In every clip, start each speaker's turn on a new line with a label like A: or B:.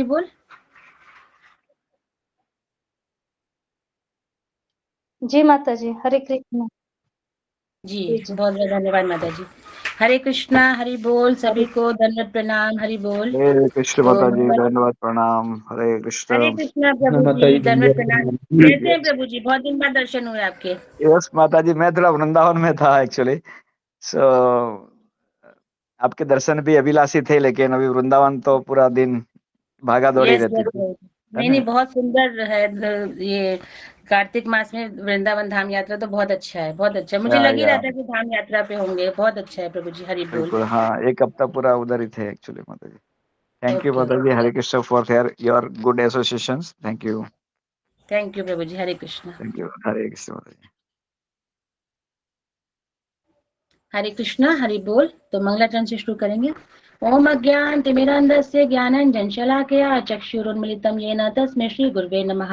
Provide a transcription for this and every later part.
A: बोल।
B: जी माता जी, हरे कृष्ण।
A: जी
B: जी
A: बहुत बहुत धन्यवाद माता जी। हरे कृष्णा, हरि बोल,
B: हरे
A: सभी को दंडवत प्रणाम, हरि बोल।
C: हरे कृष्ण
A: तो
C: माता जी, धन्यवाद प्रणाम। हरे कृष्ण।
A: हरे कृष्णा प्रभु
D: माता
A: जी,
D: जी
A: दंडवत प्रणाम। कैसे हैं
C: यस
A: प्रभु जी? बहुत दिन बाद दर्शन हुए आपके।
C: यस माता जी, मैं थोड़ा वृंदावन में था एक्चुअली। सो आपके दर्शन भी अभिलाषी थे, लेकिन अभी वृंदावन तो पूरा दिन भागा दौड़ी
A: यस
C: रहती
A: यस
C: थी,
A: यस।
C: है
A: नहीं
C: ना?
A: नहीं, बहुत सुंदर है। ये कार्तिक मास में वृंदावन धाम यात्रा तो बहुत अच्छा है, बहुत अच्छा। मुझे लग ही
C: या
A: रहा था कि धाम यात्रा पे होंगे। बहुत अच्छा है प्रभु जी, हरि बोल।
C: बिल्कुल, हाँ, एक हफ्ता पूरा उधर ही थे एक्चुअली माता जी। थैंक यू
A: ओके
C: माता
A: ओके।
C: जी, Hare Krishna for your good associations. Thank you,
A: thank you प्रभु जी, हरे कृष्णा।
C: थैंक यू, हरे कृष्ण माता जी।
A: हरे कृष्णा, हरि बोल। तो मंगलाचरण से शुरू करेंगे। ओम अज्ञान तिमिरन्धस्य ज्ञानाञ्जन शलाकया चक्षुरुन्मिलितं येन तस्मै श्री गुरुवे नमः।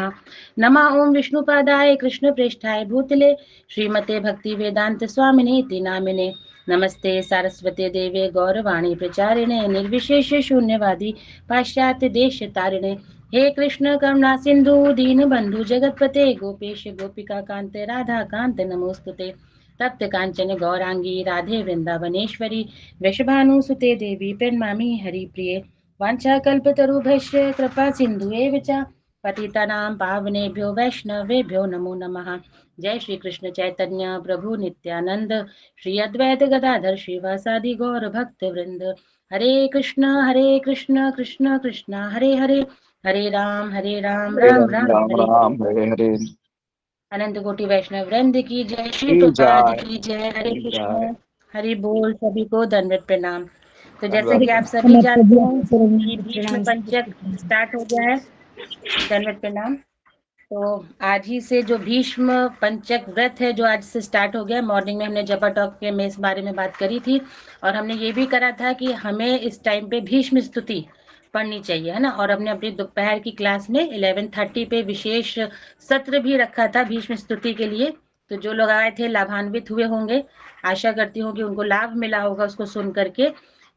A: नमः ओम विष्णुपादाय कृष्णप्रेष्ठाय भूतले श्रीमते भक्ति वेदांत स्वामिने इति नामिने। नमस्ते सारस्वते देवे गौरवाणी प्रचारिणे निर्विशेष शून्यवादी पाश्चात्य देश तारिणे। हे कृष्ण करुणा सिंधु दीन बंधु जगतपते गोपेश गोपिका कांते राधा कांत नमोस्तुते। तप्त कांचन गौरांगी राधे वृंदावनेश्वरी वृषभानुसुते देवी प्रणमामि हरिप्रिये। वाञ्छाकल्पतरुभ्यश्च कृपा सिन्धुएव च पतितानां पावनेभ्यो वैष्णवेभ्यो नमो नमः। जय श्री कृष्ण चैतन्य प्रभु नित्यानंद श्री अद्वैत गदाधर श्रीवासादि गौर भक्त वृंद। हरे कृष्ण कृष्ण कृष्ण हरे हरे, हरे राम
C: हरे
A: राम
C: राम
A: राम
C: राम
A: हरे हरे।
C: राम, हरे हरे।
A: अनंत कोटि वैष्णव वृंद की जय, श्री
C: की
A: प्रपाद
C: जय,
A: की जय। हरे
C: की जय।
A: कृष्ण, हरि बोल, सभी को दंडवत प्रणाम। तो जैसे
C: धन्यवाद
A: कि आप
C: प्रणाम।
A: सभी जानते हैं कि भीष्म पंचक स्टार्ट हो गया है। दंडवत प्रणाम। तो आज ही से जो भीष्म पंचक व्रत है, जो आज से स्टार्ट हो गया। मॉर्निंग में हमने जपा टॉक के में इस बारे में बात करी थी, और हमने ये भी करा था कि हमें इस टाइम पे भीष्म स्तुति पढ़नी चाहिए, है ना। और हमने अपनी दोपहर की क्लास में 11:30 पे विशेष सत्र भी रखा था भीष्म स्तुति के लिए। तो जो लोग आए थे लाभान्वित हुए होंगे, आशा करती हूँ कि उनको लाभ मिला होगा उसको सुन करके।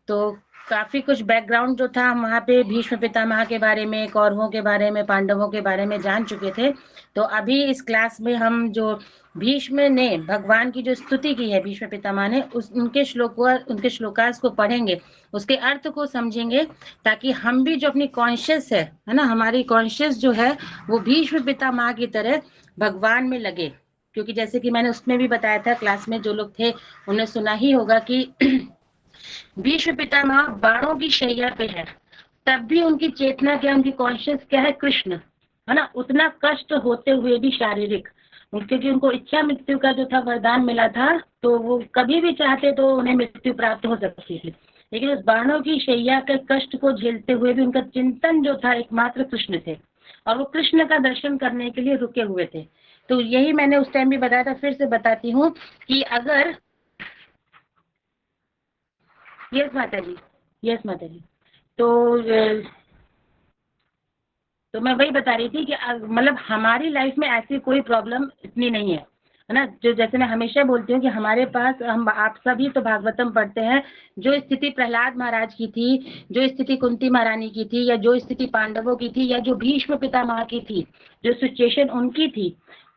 A: तो काफी कुछ बैकग्राउंड जो था हम वहाँ पे भीष्म पितामह के बारे में, कौरवों के बारे में, पांडवों के बारे में जान चुके थे। तो अभी इस क्लास में हम जो भीष्म ने भगवान की जो स्तुति की है भीष्म पितामह ने, उनके श्लोकास को पढ़ेंगे, उसके अर्थ को समझेंगे, ताकि हम भी जो अपनी कॉन्शियस है ना, हमारी कॉन्शियस जो है वो भीष्म पितामह की तरह भगवान में लगे। क्योंकि जैसे कि मैंने उसमें भी बताया था, क्लास में जो लोग थे उन्हें सुना ही होगा कि भीष्म पितामह बाणों की शैया पे है, तब भी उनकी चेतना क्या, उनकी कॉन्शियस क्या है, कृष्ण, है ना। उतना कष्ट होते हुए भी शारीरिक, क्योंकि उनको इच्छा मृत्यु का जो था वरदान मिला था, तो वो कभी भी चाहते तो उन्हें मृत्यु प्राप्त हो सकती थी। लेकिन उस बाणों की शैया के कष्ट को झेलते हुए भी उनका चिंतन जो था एकमात्र कृष्ण थे, और वो कृष्ण का दर्शन करने के लिए रुके हुए थे। तो यही मैंने उस टाइम भी बताया था, फिर से बताती हूँ कि अगर, यस माता जी, यस माता जी। तो तो मैं वही बता रही थी कि मतलब हमारी लाइफ में ऐसी कोई प्रॉब्लम इतनी नहीं है ना। जो जैसे मैं हमेशा बोलती हूँ कि हमारे पास, हम आप सभी तो भागवतम पढ़ते हैं, जो स्थिति प्रहलाद महाराज की थी, जो स्थिति कुंती महारानी की थी, या जो स्थिति पांडवों की थी, या जो भीष्म पितामह की थी, जो सिचुएशन उनकी थी,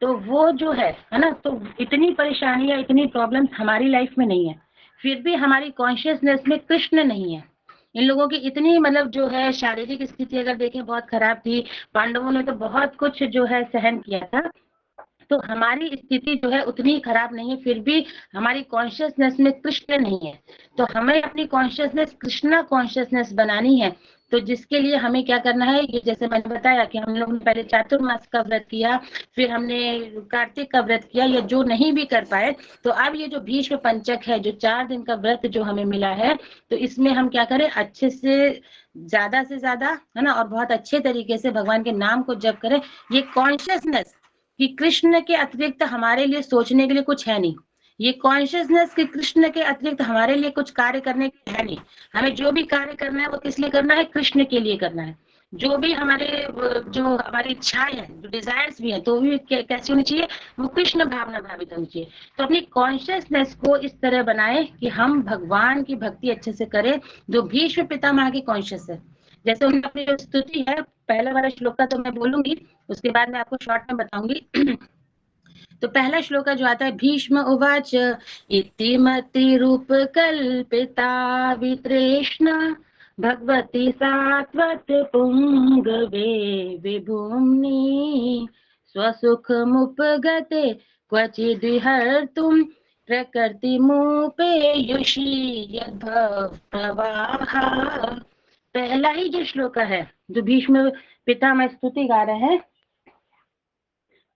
A: तो वो जो है ना, तो इतनी परेशानियां, इतनी प्रॉब्लम्स हमारी लाइफ में नहीं है। फिर भी हमारी कॉन्शियसनेस में कृष्ण नहीं है। इन लोगों की इतनी, मतलब जो है शारीरिक स्थिति अगर देखें बहुत खराब थी, पांडवों ने तो बहुत कुछ जो है सहन किया था। तो हमारी स्थिति जो है उतनी खराब नहीं है, फिर भी हमारी कॉन्शियसनेस में कृष्ण नहीं है। तो हमें अपनी कॉन्शियसनेस कृष्णा कॉन्शियसनेस बनानी है। तो जिसके लिए हमें क्या करना है, ये जैसे मैंने बताया कि हम लोग ने पहले चातुर्मास का व्रत किया, फिर हमने कार्तिक का व्रत किया, या जो नहीं भी कर पाए, तो अब ये जो भीष्म पंचक है, जो 4 दिन का व्रत जो हमें मिला है, तो इसमें हम क्या करें, अच्छे से ज्यादा, है ना, और बहुत अच्छे तरीके से भगवान के नाम को जप करें। ये कॉन्शियसनेस कि कृष्ण के अतिरिक्त हमारे लिए सोचने के लिए कुछ है नहीं, ये कॉन्शियसनेस कि कृष्ण के अतिरिक्त हमारे लिए कुछ कार्य करने के है नहीं। हमें जो भी कार्य करना है वो किस लिए करना है, कृष्ण के लिए करना है। जो भी हमारे, जो हमारी इच्छाएं हैं, जो डिजायर्स भी हैं, तो भी कैसी होनी चाहिए, वो कृष्ण भावना भावित होनी चाहिए। तो अपनी कॉन्शियसनेस को इस तरह बनाए कि हम भगवान की भक्ति अच्छे से करें, जो भीष्म पितामह की कॉन्शियस है। जैसे उन्होंने अपनी जो स्तुति है, पहला वाला श्लोक का तो मैं बोलूंगी, उसके बाद मैं आपको शॉर्ट में बताऊंगी। तो पहला श्लोक जो आता है, भीष्म उवाच इति मति रूप कल्पिता वितृष्णा भगवती सात्वत पुंगवे विभुम्नि स्वसुखमुपगते क्वचिद्विहर्तुं प्रकृतिमुपेयुषि यद्भव प्रवाहा। पहला ही जो श्लोक है, जो भीष्म पितामह स्तुति गा रहे हैं,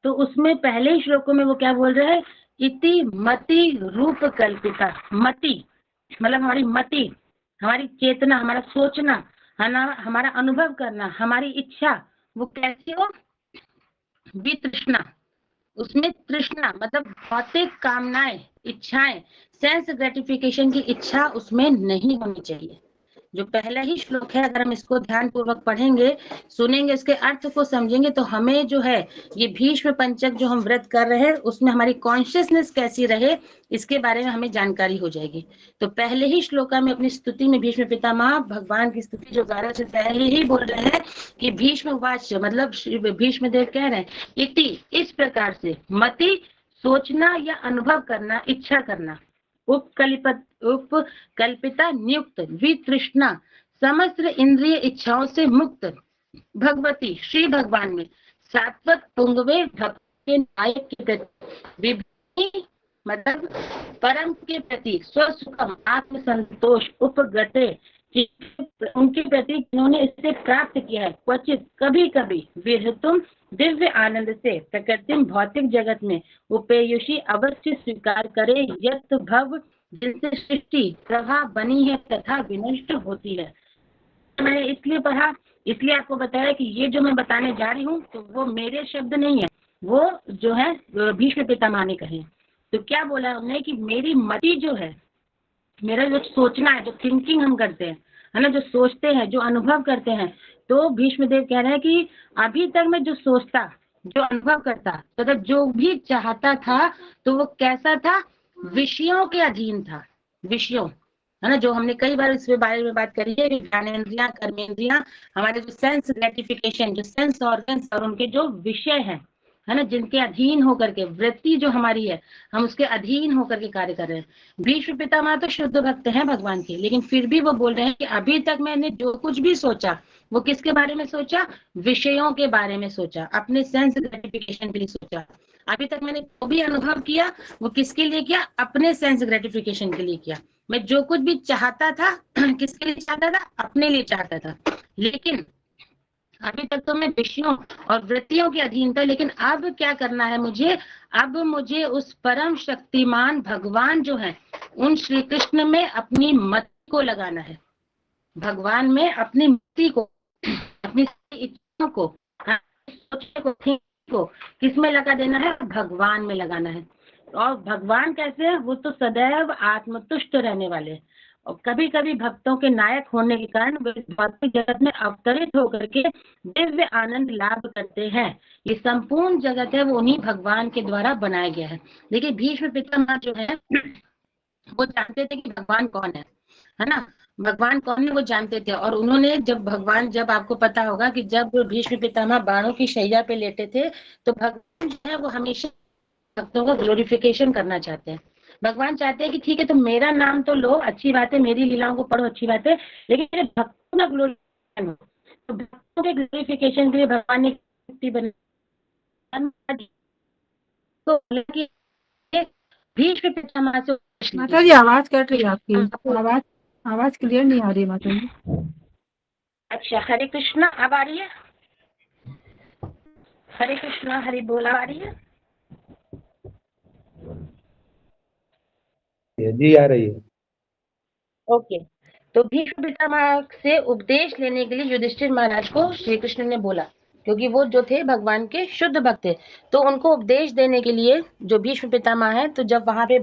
A: तो उसमें पहले ही श्लोकों में वो क्या बोल रहे हैं, इति मति रूप कल्पिता। मति मतलब हमारी मति, हमारी चेतना, हमारा सोचना, हमारा अनुभव करना, हमारी इच्छा, वो कैसी हो, वितृष्णा, उसमें तृष्णा मतलब भौतिक कामनाएं, इच्छाएं, सेंस ग्रेटिफिकेशन की इच्छा उसमें नहीं होनी चाहिए। जो पहला ही श्लोक है, अगर हम इसको ध्यान पूर्वक पढ़ेंगे, सुनेंगे, इसके अर्थ को समझेंगे, तो हमें जो है ये भीष्म पंचक जो हम व्रत कर रहे हैं, उसमें हमारी कॉन्शियसनेस कैसी रहे, इसके बारे में हमें जानकारी हो जाएगी। तो पहले ही श्लोका में अपनी स्तुति में भीष्म पितामह भगवान की स्तुति जो गा रहे हैं, पहले ही बोल रहे हैं कि भीष्म वाच, मतलब भीष्म देव कह रहे हैं, इति इस प्रकार से, मति सोचना या अनुभव करना, इच्छा करना, उपकल्पिता नियुक्त, वितृष्णा समस्त इंद्रिय इच्छाओं से मुक्त, भगवती श्री भगवान में, सात्वत पुंगवे भक्त के नायक के प्रति, विभूति मतलब परम के प्रति, स्वसुखम आत्म संतोष, उपगते उनके प्रति जिन्होंने इससे प्राप्त किया है, क्वचित कभी कभी, विहतुम दिव्य आनंद से, प्रकृति भौतिक जगत में, उपेयुषी अवश्य स्वीकार करे, यत भव जिनसे सृष्टि प्रभा बनी है तथा विनष्ट होती है। मैंने इसलिए पढ़ा, इसलिए आपको बताया कि ये जो मैं बताने जा रही हूँ, तो वो मेरे शब्द नहीं है, वो जो है भीष्म पितामह ने कहे। तो क्या बोला उन्होंने कि मेरी मति जो है, मेरा जो सोचना है, जो थिंकिंग हम करते हैं, है ना, जो सोचते हैं, जो अनुभव करते हैं, तो भीष्मदेव कह रहे हैं कि अभी तक मैं जो सोचता, जो अनुभव करता, तो जो भी चाहता था, तो वो कैसा था, विषयों के अधीन था। विषयों, है ना, जो हमने कई बार इस बारे में बात करी है, ज्ञानेंद्रियां, कर्मेंद्रियां, हमारे जो सेंस ग्रेटिफिकेशन, जो सेंस ऑर्गन्स और उनके जो विषय हैं, है ना, जिनके अधीन होकर के, वृत्ति जो हमारी है, हम उसके अधीन होकर के कार्य कर रहे हैं। भीष्म पितामह तो शुद्ध भक्त हैं भगवान के, लेकिन फिर भी वो बोल रहे हैं कि अभी तक मैंने जो कुछ भी सोचा, वो किसके बारे में सोचा, विषयों के बारे में सोचा, अपने सेंस ग्रेटिफिकेशन के लिए सोचा। अभी तक मैंने जो भी अनुभव किया, वो किसके लिए किया, अपने सेंस ग्रेटिफिकेशन के लिए किया। मैं जो कुछ भी चाहता था, किसके लिए चाहता था, अपने लिए चाहता था। लेकिन अभी तक तो मैं विषयों और वृत्तियों के अधीन था, लेकिन अब क्या करना है मुझे, अब मुझे उस परम शक्तिमान भगवान जो है, उन श्री कृष्ण में अपनी मति को लगाना है, भगवान में अपनी मति को, अपनी इच्छाओं को, सोचने को किसमें लगा देना है, भगवान में लगाना है। और भगवान कैसे है, वो तो सदैव आत्मतुष्ट रहने वाले, और कभी कभी भक्तों के नायक होने के कारण वे भौतिक जगत में अवतरित होकर के दिव्य आनंद लाभ करते हैं। ये संपूर्ण जगत है, वो उन्हीं भगवान के द्वारा बनाया गया है। देखिए भीष्म पितामह जो है, वो जानते थे कि भगवान कौन है ना, भगवान कौन है वो जानते थे। और उन्होंने जब आपको पता होगा कि जब भीष्म पितामह बाणों की शैया पे लेटे थे, तो भगवान जो है वो हमेशा भक्तों का ग्लोरिफिकेशन करना चाहते हैं। भगवान चाहते हैं कि ठीक है, तो मेरा नाम तो लो, अच्छी बात है, मेरी लीलाओं को पढ़ो, अच्छी बात है, लेकिन मेरे भक्तों का ग्लोरिफिकेशन, तो भक्तों के ग्लोरिफिकेशन के लिए भगवान ने तो भीष्म पितामह से,
D: माता जी आवाज कट रही है आपकी, आवाज क्लियर नहीं आ रही माता जी।
A: अच्छा, हरे कृष्णा, अब आ रही है, हरे कृष्णा, हरि बोल, आ रही है
E: जी, आ रही है।
A: ओके। तो भीष्म पितामह से उपदेश लेने के लिए युधिष्ठिर महाराज को श्री कृष्ण ने बोला, क्योंकि वो जो थे भगवान के शुद्ध भक्त थे, तो उनको उपदेश देने के लिए जो भीष्म पितामह है, तो जब वहां पे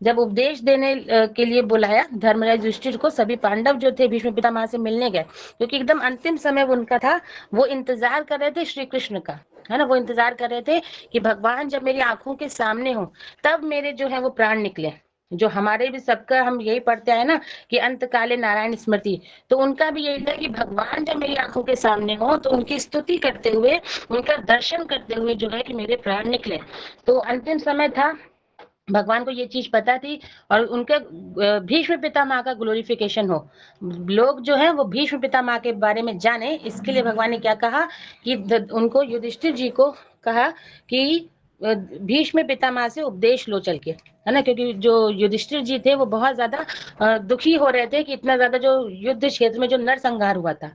A: जब उपदेश देने के लिए बुलाया धर्मराज युधिष्ठिर को, सभी पांडव जो थे भीष्म पितामह से मिलने गए, क्योंकि एकदम अंतिम समय उनका था, वो इंतजार कर रहे थे श्री कृष्ण का, है ना, वो इंतजार कर रहे थे कि भगवान जब मेरी आंखों के सामने हो, तब मेरे जो है वो प्राण निकले, जो हमारे भी सबका हम यही पढ़ते आए ना कि अंत काले नारायण स्मृति, तो उनका भी यही था कि भगवान जब मेरी आंखों के सामने हो तो उनकी स्तुति करते हुए, उनका दर्शन करते हुए जो है कि मेरे प्राण निकले। तो अंतिम समय था, भगवान को ये चीज पता थी, और उनके भीष्म पितामह का ग्लोरिफिकेशन हो, लोग जो है वो भीष्म पितामह के बारे में जाने, इसके लिए भगवान ने क्या कहा कि उनको युधिष्ठिर जी को कहा कि भीष्म पितामह से उपदेश लो चल के, है ना, क्योंकि जो युधिष्ठिर जी थे वो बहुत ज्यादा दुखी हो रहे थे कि इतना ज्यादा जो युद्ध क्षेत्र में जो नरसंहार हुआ था,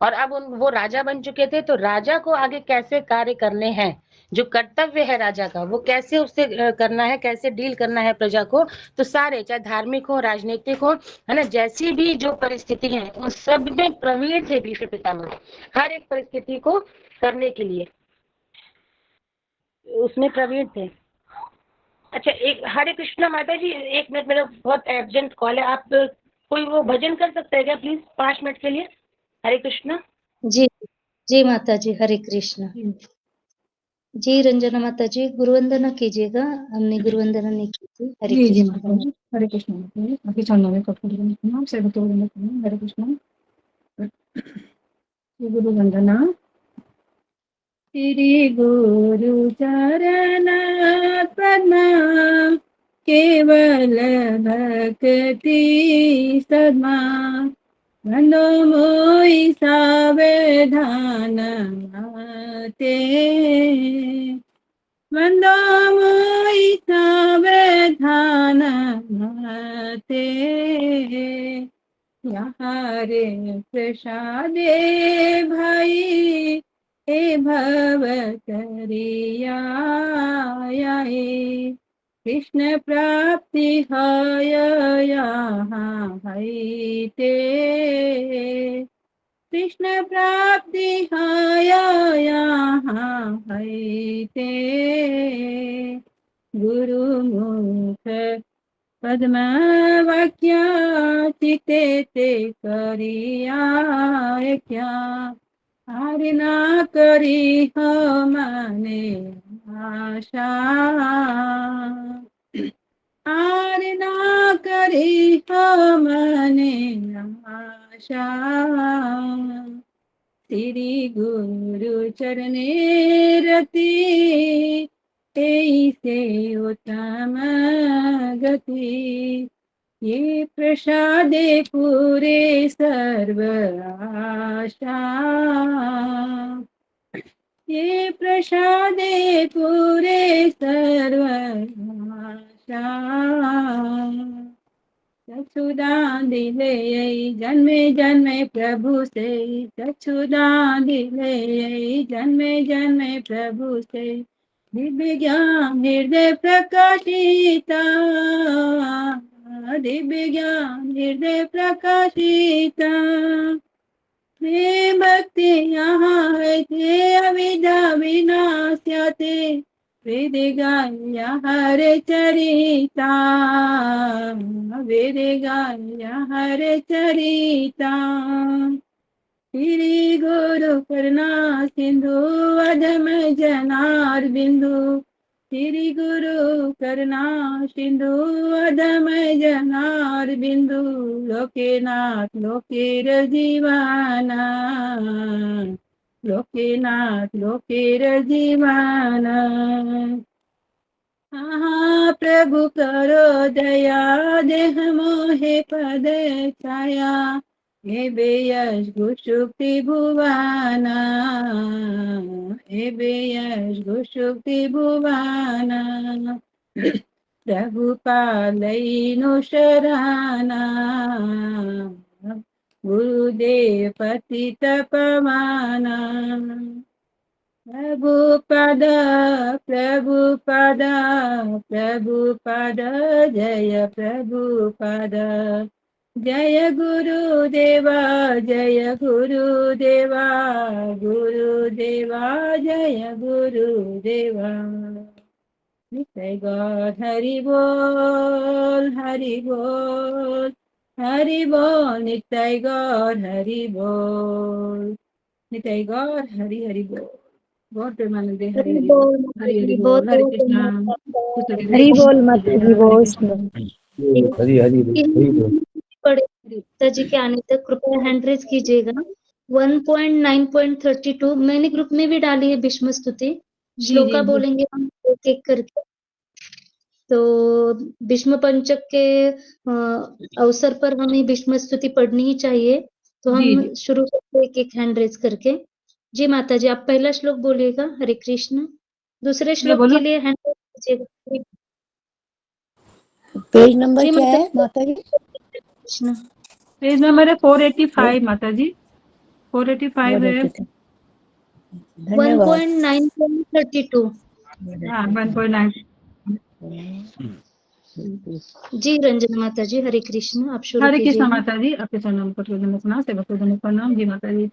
A: और अब वो राजा बन चुके थे, तो राजा को आगे कैसे कार्य करने हैं, जो कर्तव्य है राजा का वो कैसे उससे करना है, कैसे डील करना है प्रजा को, तो सारे चाहे धार्मिक हो, राजनीतिक हो, है ना, जैसी भी जो परिस्थिति है उन सब में प्रवीण थे भीष्म पितामह, हर एक परिस्थिति को करने के लिए उसमें प्रवीण थे। अच्छा, एक हरे कृष्णा माता जी, 1 मिनट, मेरा बहुत अर्जेंट कॉल है, आप कोई वो भजन कर सकते हैं क्या प्लीज 5 मिनट के लिए? हरे कृष्णा।
B: जी जी माता जी, हरे कृष्णा। जी रंजना माता जी, गुरुवंदना कीजिएगा, हमने गुरुवंदना नहीं की थी। हरे
D: जी जी
B: कृष्णा।
D: माता जी, हरे कृष्ण माता जी। बाकी चरणों में कपूर नाम से हरे कृष्ण। श्री गुरु वंदना। श्री गुरु चरण पद्म केवल भक्ति सद्मा, बंदो मोहि सावधान ते, बंदो मोहि सावधान ते, यारे प्रसादे भाई हे भव करिया, कृष्ण प्राप्ति है यहाँ है ते, कृष्ण प्राप्ति है यहाँ है ते, गुरुमुख पद्म वाक्या चिते ते करिया क्या, आरे ना करी हो माने आशा, आरे ना करी हो माने आशा, श्री गुरु चरणे रति से उत्तम गति, ये प्रसादे पूरे सर्व आशा, ये प्रसादे पूरे सर्व आशा, चक्षुदान दिले जन्मे जन्मे प्रभु से, चक्षुदान दिले जन्मे जन्मे प्रभु से, दिव्य ज्ञान हृदय प्रकाशिता, दिव्य ज्ञान हृदय प्रकाशिता, प्रेम भक्ति यहाँ है ते अविद्या विनाश्यते, वेद गाया हर चरिता, वेद गाया हर चरिता, श्री गुरु करुणा सिंधु अधम जनार बिंदु, श्री गुरु करुणा सिंधु अधम जनार बिंदु, लोकेनाथ लोकेर जीवाना, लोकेनाथ लोकेर जीवाना, प्रभु करो दया देह मोहे पद छाया, हे बेयश गुशुक्ति भुवाना, हे बेयश गुशुक्ति भुवाना, प्रभु पालैनु शराना, गुरुदेव पतित पवाना, प्रभुपद प्रभुपद प्रभुपद, जय प्रभुपद, जय गुरुदेवा, जय गुरुदेवा, गुरुदेवा जय गुरुदेवा। नित्य गौर हरि बोल, हरि बोल, हरि बोल, नित्य गौर हरि बोल, नित्य गौर हरि हरि बोल। बहुत प्रेमानंद है, हरि हरि बोल, हरि हरि बोल, हरे कृष्णा।
B: हरि बोल माता जी,
D: हरे
B: बहुत
D: कृष्णा।
E: हरी हरी हरी बोल।
B: पढ़े माता जी के आने तक कृपया हैंड रेज कीजिएगा। 1.9.32 मैंने ग्रुप में भी डाली है भीष्म स्तुति।
D: जी
B: श्लोका
D: जी
B: बोलेंगे हम एक एक करके। तो भीष्म पंचक के अवसर पर हमें भीष्म स्तुति पढ़नी ही चाहिए। तो
D: जी
B: हम
D: जी
B: शुरू करते एक एक हैंड रेज करके। जी माता जी, आप पहला श्लोक बोलिएगा। हरे कृष्ण। दूसरे श्लोक
D: बोलो।
B: के लिए हैंड रेज कीजिएगा।
F: पेज नंबर
B: जी
F: क्या
B: माता
F: है माता जी?
B: कृष्ण।
D: पेज नंबर है 485 माता जी, 485 है।
F: धन्यवाद।
B: 1.9.32।
D: हाँ 1.9।
B: जी रंजना माता जी, हरे कृष्ण। आप शुरू
D: हरे कृष्ण
B: कीजिएगा।
D: माता जी, आपके चरणों पर प्रणाम, सेवक को प्रणाम। जी माता जी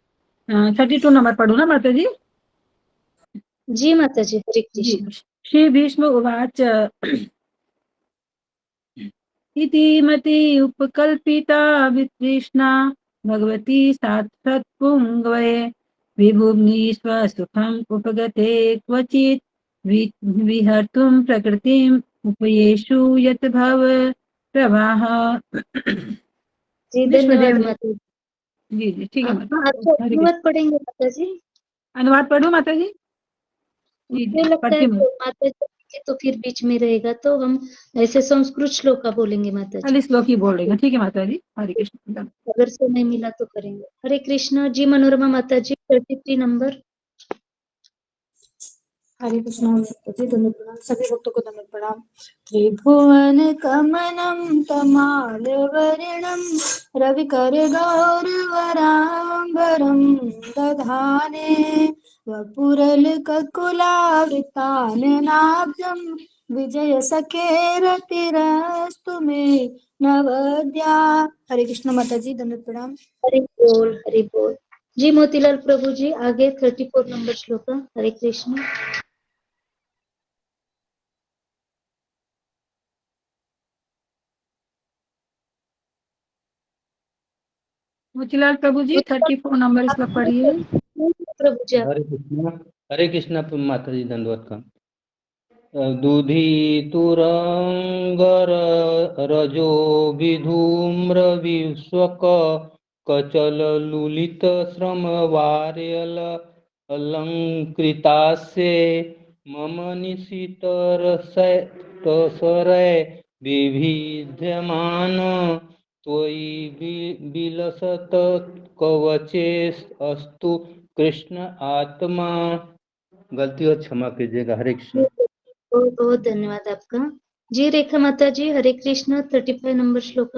D: 32 नंबर पढ़ू ना माता जी?
B: जी माता जी, हरे
D: जी।
B: कृष्ण।
D: श्री भीष्म उवाच इति मति उपकल्पिता वितृष्णा भगवती साक्षात् पुंगवे विभुम्नि स्वसुखम् उपगते क्वचित् विहर्तुं प्रकृतिम् उपयेषु यत् भव प्रवाह।
B: जी
D: विश्वदेव
B: धन्यवाद
D: ने।
B: माता जी।
D: जी जी ठीक है माता।
B: आपको
D: हरे कृष्ण।
B: अनुवाद पढ़ेंगे माता जी?
D: अनुवाद पढ़ू माता जी? जी
B: मुझे
D: जी
B: लगता
D: पढ़ती
B: है
D: हूँ।
B: तो माता जी के तो फिर बीच में रहेगा, तो हम ऐसे संस्कृत श्लोक का बोलेंगे माता जी।
D: खाली श्लोक ही बोल रही हूँ, ठीक है माता जी। हरे कृष्ण।
B: अगर समय मिला तो करेंगे। हरे कृष्ण। जी मनोरमा माता जी, 33 नंबर।
G: हरे कृष्ण माता जी, धन्यवाद प्रणाम। सभी भक्तों को धन्यवाद प्रणाम। त्रिभुवन कमनम तमालवर्णम रविकर गौरवराम्बरम दधाने वपुरल ककुलावृताननाब्जं विजय सखेरतिरस्तु मे नवद्या। हरे कृष्ण माता जी, धन्यवाद प्रणाम।
B: हरि बोल, हरि बोल। जी मोतीलाल प्रभु जी, आगे 34 नंबर श्लोक। हरे कृष्ण।
D: मोतीलाल प्रभु जी 34 नंबर श्लोक पढ़िए।
B: प्रभु जी आप।
E: हरे कृष्ण माता जी, दंडवत का। दुधितुरंगर रजो विधूम्र विश्वक कचल लुलित श्रम वार्यल अलंकृतासे मम निशितर तसरे विविध्यमान त्वयि विलसत कवचे अस्तु कृष्ण आत्मा। गलती हो क्षमा कीजिएगा। हरे कृष्ण।
B: बहुत बहुत धन्यवाद आपका। जी रेखा माता जी, हरे कृष्ण। 35 नंबर श्लोक।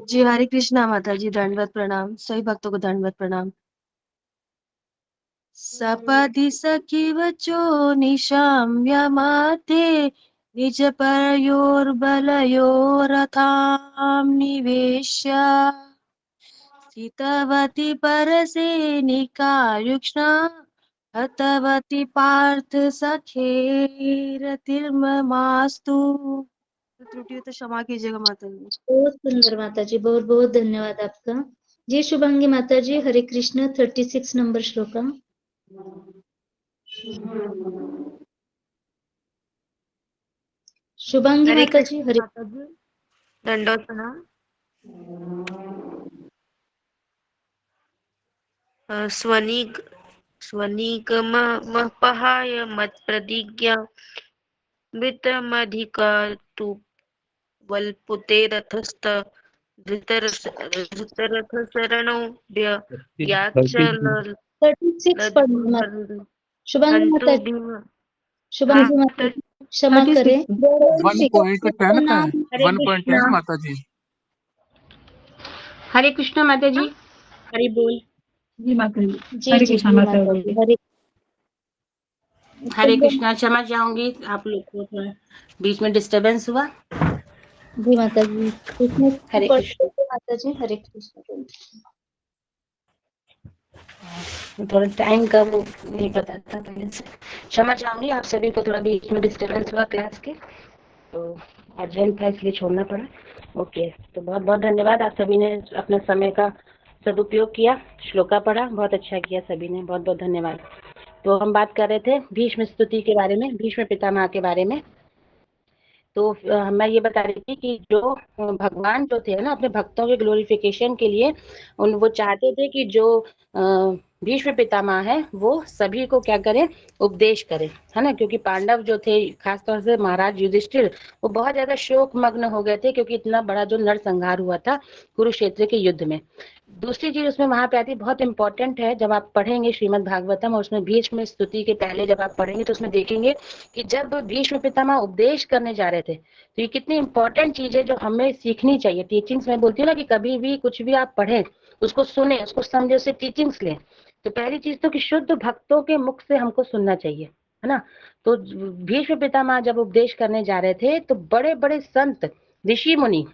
H: जी हरे कृष्णा माता जी, दंडवत प्रणाम। सभी भक्तों को दंडवत प्रणाम। सपदि सखी वचो निशाम्य माते निज परयोर्बलयोरथां निवेश्य स्थितवती परसेनिकायुक्ष्णा हतवती पार्थ सखेरतिर्ममास्तु। त्रुटि हो तो क्षमा कीजिएगा माता जी।
B: बहुत सुंदर माता जी, बहुत बहुत धन्यवाद आपका। जी शुभांगी माता जी, हरे कृष्ण। 36 नंबर श्लोक। शुभांगी
I: हरे
B: माता जी,
I: कृष्ण
B: हरे।
I: माता जी, दंडवत प्रणाम। स्वनिगमपहाय मत्प्रतिज्ञा वित्तमधिकतु वल्पुते रथस्थ धृतरथशरणो व्याचल
B: 36 पढ़ना माता। शुभांगी
I: हन्तु
B: माता जी,
I: भीम। हाँ
B: शुभांगी माता जी, क्षमा
D: 36।
B: करें।
J: 1.10 का है।
A: हरे
J: 1.10
A: कृष्णा।
J: माता जी।
A: हरे कृष्णा माता जी, हरि बोल।
D: जी माता जी।
B: जी
D: हरे
B: जी
D: कृष्ण
B: जी
D: माता
B: माता
D: जी।
B: जी, हरे।
A: हरे कृष्णा। क्षमा चाहूंगी, आप लोग को थोड़ा बीच में डिस्टरबेंस हुआ।
B: जी माता जी, इसमें
A: हरे
B: पढ़ते
A: कृष्ण।
B: थे माता जी। हरे कृष्ण।
A: थोड़ा टाइम का वो नहीं पता था पहले से। क्षमा चाहूंगी, आप सभी को थोड़ा बीच में डिस्टरबेंस हुआ क्लास के, तो अर्जेंट था इसलिए छोड़ना पड़ा। ओके, तो बहुत बहुत धन्यवाद। आप सभी ने अपने समय का सदुपयोग किया, श्लोका पढ़ा, बहुत अच्छा किया सभी ने, बहुत बहुत धन्यवाद। तो हम बात कर रहे थे भीष्म स्तुति के बारे में, भीष्म पितामह के बारे में। तो मैं ये बता रही थी कि जो भगवान जो थे ना अपने भक्तों के ग्लोरिफिकेशन के लिए वो चाहते थे कि जो भीष्म पितामह है वो सभी को क्या करें, उपदेश करें, है ना। क्योंकि पांडव जो थे, खासतौर से महाराज युधिष्ठिर, वो बहुत ज्यादा शोक मग्न हो गए थे क्योंकि इतना बड़ा जो नरसंहार हुआ था कुरुक्षेत्र के युद्ध में। दूसरी चीज उसमें वहां पे आती है, बहुत इंपॉर्टेंट है, जब आप पढ़ेंगे श्रीमद् भागवतम और उसमें भीष्म स्तुति के पहले जब आप पढ़ेंगे तो उसमें देखेंगे कि जब भीष्म पितामह उपदेश करने जा रहे थे तो ये कितनी इंपॉर्टेंट चीज है जो हमें सीखनी चाहिए। टीचिंग्स में बोलती हूँ ना कि कभी भी कुछ भी आप पढ़ें उसको सुने, उसको समझे, उससे टीचिंग्स लें। तो पहली चीज तो कि शुद्ध भक्तों के मुख से हमको सुनना चाहिए, है ना। तो भीष्म पितामह जब उपदेश करने जा रहे थे तो बड़े बड़े संत, ऋषि मुनि,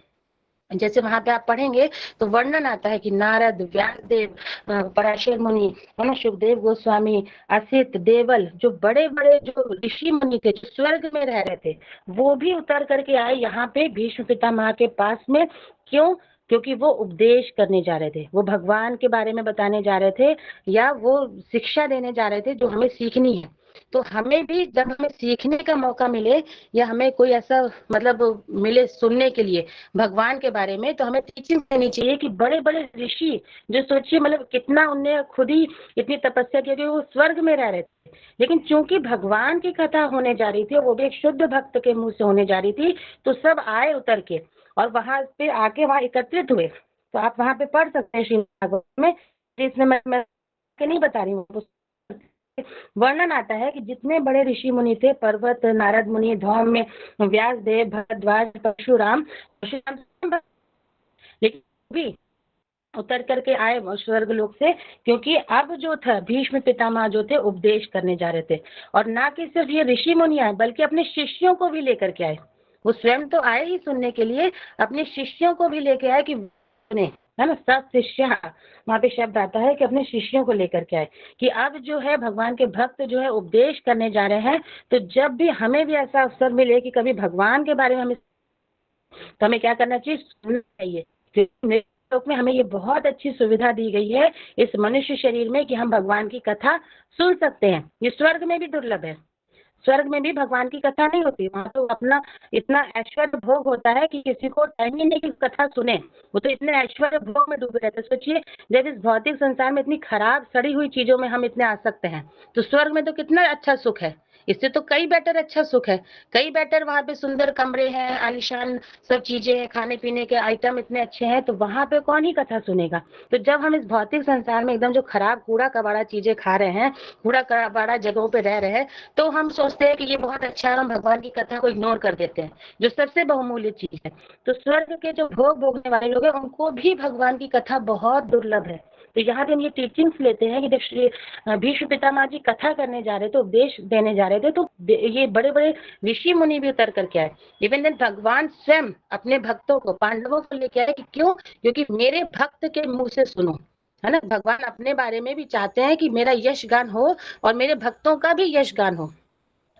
A: जैसे वहां पे आप पढ़ेंगे तो वर्णन आता है कि नारद, व्यासदेव, पराशर मुनि, है ना, सुखदेव गोस्वामी, असित, देवल, जो बड़े बड़े जो ऋषि मुनि थे जो स्वर्ग में रह रहे थे, वो भी उतर करके आए यहाँ पे भीष्म पितामह के पास में। क्यों? क्योंकि वो उपदेश करने जा रहे थे, वो भगवान के बारे में बताने जा रहे थे या वो शिक्षा देने जा रहे थे जो हमें सीखनी है। तो हमें भी जब हमें सीखने का मौका मिले या हमें कोई ऐसा मतलब मिले सुनने के लिए भगवान के बारे में, तो हमें टीचिंग देनी चाहिए कि बड़े बड़े ऋषि जो सोचिए मतलब कितना उनने खुद ही इतनी तपस्या की कि वो स्वर्ग में रह रहे थे, लेकिन चूंकि भगवान की कथा होने जा रही थी, वो भी एक शुद्ध भक्त के मुंह से होने जा रही थी, तो सब आए उतर के और वहां पे आके वहां एकत्रित हुए। तो आप वहां पे पढ़ सकते हैं श्रीमद् भागवत में, इसमें मैं नहीं बता रही हूँ, वर्णन आता है कि जितने बड़े ऋषि मुनि थे, पर्वत, नारद मुनि, धौम्य, व्यास देव, भरद्वाज, परशुराम, लेकिन भी उतर करके आए स्वर्ग लोक से, क्योंकि अब जो था भीष्म पितामह जो थे उपदेश करने जा रहे थे। और ना कि सिर्फ ये ऋषि मुनि आए बल्कि अपने शिष्यों को भी लेकर के आए। वो स्वयं तो आए ही सुनने के लिए, अपने शिष्यों को भी लेके आए कि सुने, है ना। सब शिष्य, वहां पे शब्द आता है कि अपने शिष्यों को लेकर के आए कि अब जो है भगवान के भक्त जो है उपदेश करने जा रहे हैं। तो जब भी हमें भी ऐसा अवसर मिले कि कभी भगवान के बारे में हमें, तो हमें क्या करना चाहिए, सुनना चाहिए। लोक में हमें ये बहुत अच्छी सुविधा दी गई है इस मनुष्य शरीर में कि हम भगवान की कथा सुन सकते हैं। ये स्वर्ग में भी दुर्लभ है, स्वर्ग में भी भगवान की कथा नहीं होती, वहां तो अपना इतना ऐश्वर्य भोग होता है कि किसी को टाइम ही नहीं कि कथा सुने, वो तो इतने ऐश्वर्य भोग में डूबे रहते। सोचिए जब इस भौतिक संसार में इतनी खराब सड़ी हुई चीजों में हम इतने आ सकते हैं, तो स्वर्ग में तो कितना अच्छा सुख है, इससे तो कई बेटर अच्छा सुख है, कई बेटर। वहां पे सुंदर कमरे हैं, आलीशान सब चीजें हैं, खाने पीने के आइटम इतने अच्छे हैं, तो वहां पे कौन ही कथा सुनेगा। तो जब हम इस भौतिक संसार में एकदम जो खराब कूड़ा कबाड़ा चीजें खा रहे हैं, कूड़ा कबाड़ा जगहों पे रह रहे हैं, तो हम सोचते हैं कि ये बहुत अच्छा है, हम भगवान की कथा को इग्नोर कर देते हैं, जो सबसे बहुमूल्य चीज है। तो स्वर्ग के जो भोग भोगने वाले लोग हैं उनको भी भगवान की कथा बहुत दुर्लभ है। तो यहाँ पे हम ये टीचिंग्स लेते हैं कि जब श्री भीष्म पितामह जी कथा करने जा रहे थे, उपदेश देने जा रहे थे, तो ये बड़े बड़े ऋषि मुनि भी उतर करके आए। इवन देन भगवान स्वयं अपने भक्तों को, पांडवों को लेके आए कि क्यों, क्योंकि मेरे भक्त के मुंह से सुनो, है ना। भगवान अपने बारे में भी चाहते हैं कि मेरा यश गान हो और मेरे भक्तों का भी यश गान हो,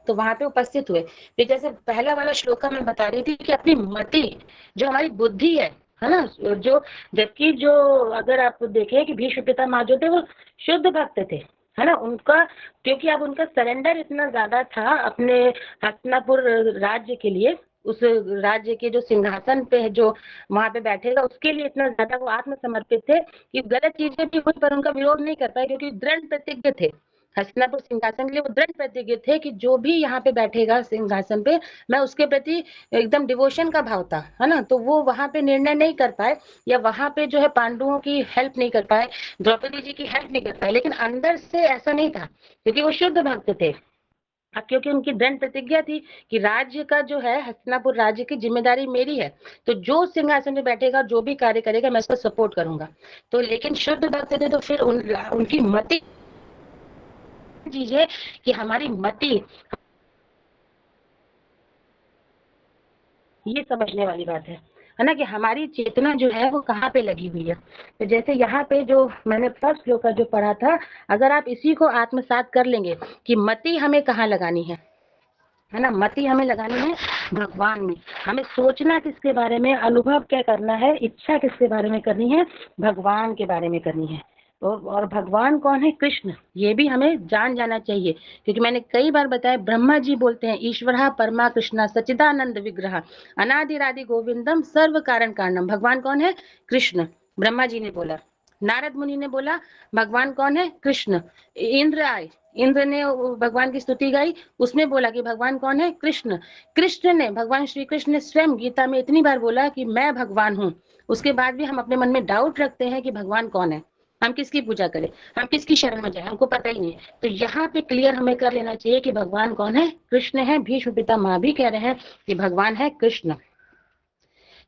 A: तो वहां पे उपस्थित हुए। फिर जैसे पहला वाला श्लोक में बता रही थी कि अपनी मति, जो हमारी बुद्धि है ना, जो जबकि जो अगर आप देखें कि भीष्म पितामह जो थे वो शुद्ध भक्त थे, है ना। उनका क्योंकि अब उनका सरेंडर इतना ज्यादा था अपने हस्तिनापुर राज्य के लिए, उस राज्य के जो सिंहासन पे जो वहां पे बैठेगा उसके लिए इतना ज्यादा वो आत्मसमर्पित थे कि गलत चीजें भी हुई पर उनका विरोध नहीं कर पाए, क्योंकि दृढ़ प्रतिज्ञ थे। हस्तिनापुर सिंहासन के लिए वो दृढ़ प्रतिज्ञ थे कि जो भी यहाँ पे बैठेगा सिंहासन पे, मैं उसके प्रति एकदम डिवोशन का भाव था, है ना। तो वो वहां पे निर्णय नहीं कर पाए या वहां पे जो है पांडवों की हेल्प नहीं कर पाए, द्रौपदी जी की हेल्प नहीं कर पाए, लेकिन अंदर से ऐसा नहीं था क्योंकि वो शुद्ध भक्त थे। अब क्योंकि उनकी दृढ़ प्रतिज्ञा थी कि राज्य का जो है हस्तिनापुर राज्य की जिम्मेदारी मेरी है, तो जो सिंहासन में बैठेगा, जो भी कार्य करेगा, मैं उसको सपोर्ट करूंगा। तो लेकिन शुद्ध भक्त थे, तो फिर उनकी मति चीज है कि हमारी मति, ये समझने वाली बात है ना, कि हमारी चेतना जो है वो कहाँ पे लगी हुई है। तो जैसे यहाँ पे जो मैंने फर्स्ट श्लोक का जो पढ़ा था, अगर आप इसी को आत्मसात कर लेंगे कि मति हमें कहाँ लगानी है ना, मति हमें लगानी है भगवान में। हमें सोचना किसके बारे में, अनुभव क्या करना है, इच्छा किसके बारे में करनी है, भगवान के बारे में करनी है। और भगवान कौन है? कृष्ण। ये भी हमें जाना चाहिए, क्योंकि मैंने कई बार बताया, ब्रह्मा जी बोलते हैं ईश्वरः परमा कृष्ण सच्चिदानंद विग्रह अनादिरादि गोविंदम सर्व कारण कारणम। भगवान कौन है? कृष्ण। ब्रह्मा जी ने बोला। नारद मुनि ने बोला भगवान कौन है? कृष्ण। इंद्र आए, इंद्र ने भगवान की स्तुति गाई, उसमें बोला कि भगवान कौन है? कृष्ण। कृष्ण ने, भगवान श्री कृष्ण ने स्वयं गीता में इतनी बार बोला कि मैं भगवान हूँ। उसके बाद भी हम अपने मन में डाउट रखते हैं कि भगवान कौन है, हम किसकी पूजा करें, हम किसकी शरण में जाए, हमको पता ही नहीं है। तो यहाँ पे क्लियर हमें कर लेना चाहिए कि भगवान कौन है? कृष्ण है। भीष्म पितामह भी कह रहे हैं कि भगवान है कृष्ण।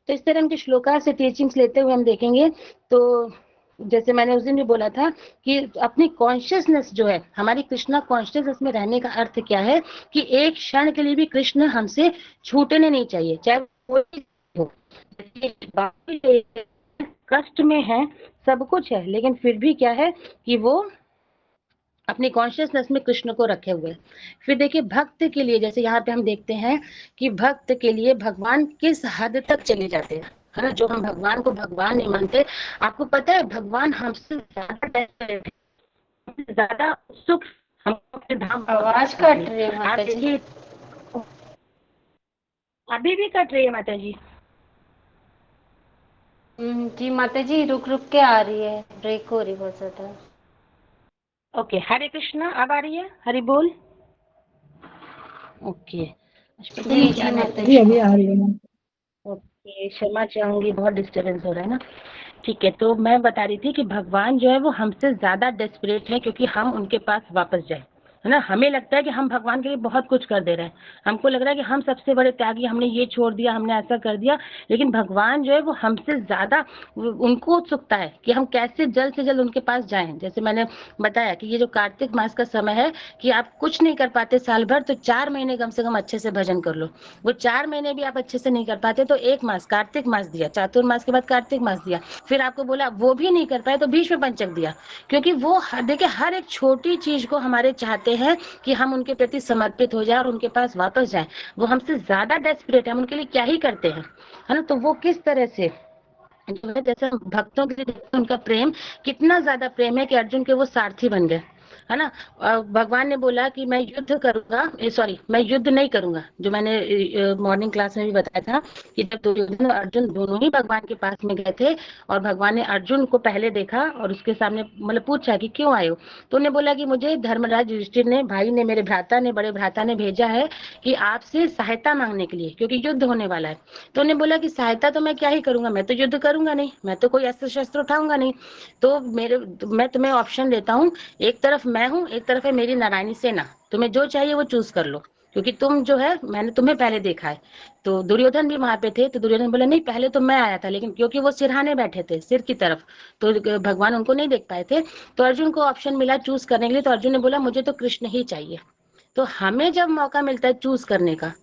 A: तो इस तरह के श्लोका से टीचिंग्स लेते हुए हम देखेंगे। तो जैसे मैंने उस दिन भी बोला था कि अपनी कॉन्शियसनेस जो है, हमारी कृष्णा कॉन्शियसनेस में रहने का अर्थ क्या है कि एक क्षण के लिए भी कृष्ण हमसे छूटने नहीं चाहिए, चाहे वो हो। कष्ट में है, सब कुछ है, लेकिन फिर भी क्या है कि वो अपनी कॉन्शियसनेस में कृष्ण को रखे हुए। फिर देखिए भक्त के लिए, जैसे यहाँ पे हम देखते हैं कि भक्त के लिए भगवान किस हद तक चले जाते हैं, है ना। जो हम भगवान को भगवान नहीं मानते, आपको पता है भगवान हमसे ज्यादा सुख हम धाम।
F: आवाज कट रही है माता जी।
A: अभी भी कट रही है माता जी?
F: जी माता जी, रुक रुक के आ रही है, ब्रेक हो रही बहुत ज्यादा।
A: ओके, हरे कृष्णा। अब आ रही है? हरि बोल। ओके,
F: जी माता
D: जी
F: जी।
D: अभी आ रही है।
A: ओके, क्षमा चाहूंगी, बहुत डिस्टर्बेंस हो रहा है ना। ठीक है, तो मैं बता रही थी कि भगवान जो है वो हमसे ज्यादा डेस्परेट है क्योंकि हम उनके पास वापस जाए, है ना। हमें लगता है कि हम भगवान के लिए बहुत कुछ कर दे रहे हैं, हमको लग रहा है कि हम सबसे बड़े त्यागी, हमने ये छोड़ दिया, हमने ऐसा कर दिया, लेकिन भगवान जो है वो हमसे ज्यादा, उनको उत्सुकता है कि हम कैसे जल्द से जल्द उनके पास जाएं। जैसे मैंने बताया कि ये जो कार्तिक मास का समय है कि आप कुछ नहीं कर पाते साल भर, तो 4 महीने कम से कम अच्छे से भजन कर लो। वो 4 महीने भी आप अच्छे से नहीं कर पाते तो 1 मास कार्तिक मास दिया, चातुर्मास के बाद कार्तिक मास दिया, फिर आपको बोला वो भी नहीं कर पाए तो भीष्म पंचक दिया। क्योंकि वो देखिए हर एक छोटी चीज को हमारे चाहते हैं कि हम उनके प्रति समर्पित हो जाए और उनके पास वापस जाए। वो हमसे ज्यादा डेस्परेट है, हम उनके लिए क्या ही करते हैं, है ना। तो वो किस तरह से जो है, जैसे भक्तों के लिए उनका प्रेम कितना ज्यादा प्रेम है कि अर्जुन के वो सारथी बन गए, है ना। भगवान ने बोला कि मैं युद्ध करूंगा, सॉरी मैं युद्ध नहीं करूंगा, जो मैंने मॉर्निंग क्लास में भी बताया था कि जब दुर्योधन और अर्जुन दोनों ही भगवान के पास में गए थे और भगवान ने अर्जुन को पहले देखा और उसके सामने मतलब पूछा कि क्यों आए हो, तो उन्हें बोला कि मुझे धर्मराज युधिष्ठिर ने, भाई ने, मेरे भ्राता ने, बड़े भ्राता ने भेजा है कि आपसे सहायता मांगने के लिए, क्योंकि युद्ध होने वाला है। तो उन्हें बोला कि सहायता तो मैं क्या ही करूंगा, मैं तो युद्ध करूंगा नहीं, मैं तो कोई अस्त्र शस्त्र उठाऊंगा नहीं, तो मैं तुम्हें ऑप्शन देता हूँ, एक तरफ मैं हूँ, एक तरफ है मेरी नारायणी सेना, तुम्हें जो चाहिए वो चूज कर लो, क्योंकि तुम जो है मैंने तुम्हें पहले देखा है। तो दुर्योधन भी वहां पे थे, तो दुर्योधन बोले नहीं पहले तो मैं आया था, लेकिन क्योंकि वो सिरहाने बैठे थे सिर की तरफ, तो भगवान उनको नहीं देख पाए थे, तो अर्जुन को ऑप्शन मिला चूज करने के लिए, तो अर्जुन ने बोला मुझे तो कृष्ण ही चाहिए। तो हमें जब मौका मिलता है चूज करने का,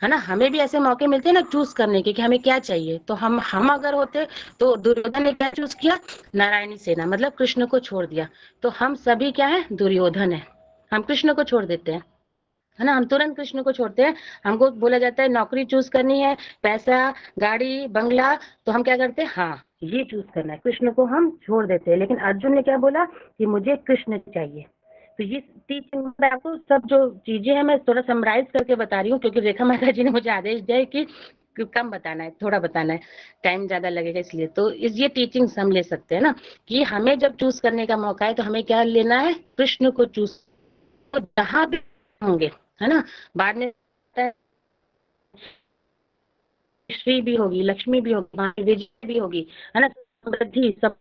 A: है ना, हमें भी ऐसे मौके मिलते हैं ना चूज करने के कि हमें क्या चाहिए, तो हम अगर होते तो दुर्योधन ने क्या चूज किया? नारायणी सेना, मतलब कृष्ण को छोड़ दिया। तो हम सभी क्या है? दुर्योधन है, हम कृष्ण को छोड़ देते हैं, है ना, हम तुरंत कृष्ण को छोड़ते हैं। हमको बोला जाता है नौकरी चूज करनी है, पैसा, गाड़ी, बंगला, तो हम क्या करते हैं? हाँ ये चूज करना है, कृष्ण को हम छोड़ देते हैं। लेकिन अर्जुन ने क्या बोला कि मुझे कृष्ण चाहिए। तो ये टीचिंग में आपको सब जो चीजें हैं मैं थोड़ा समराइज करके बता रही हूँ, क्योंकि रेखा माता जी ने मुझे आदेश दिया है कि कम बताना है, थोड़ा बताना है, टाइम ज्यादा लगेगा इसलिए। तो ये टीचिंग हम ले सकते हैं ना कि हमें जब चूज करने का मौका है तो हमें क्या लेना है? कृष्ण को चूज, तो जहां भी होंगे, है ना, बाद में श्री भी होगी, लक्ष्मी भी होगी, वहां विजय भी होगी, है ना, समृद्धि, सब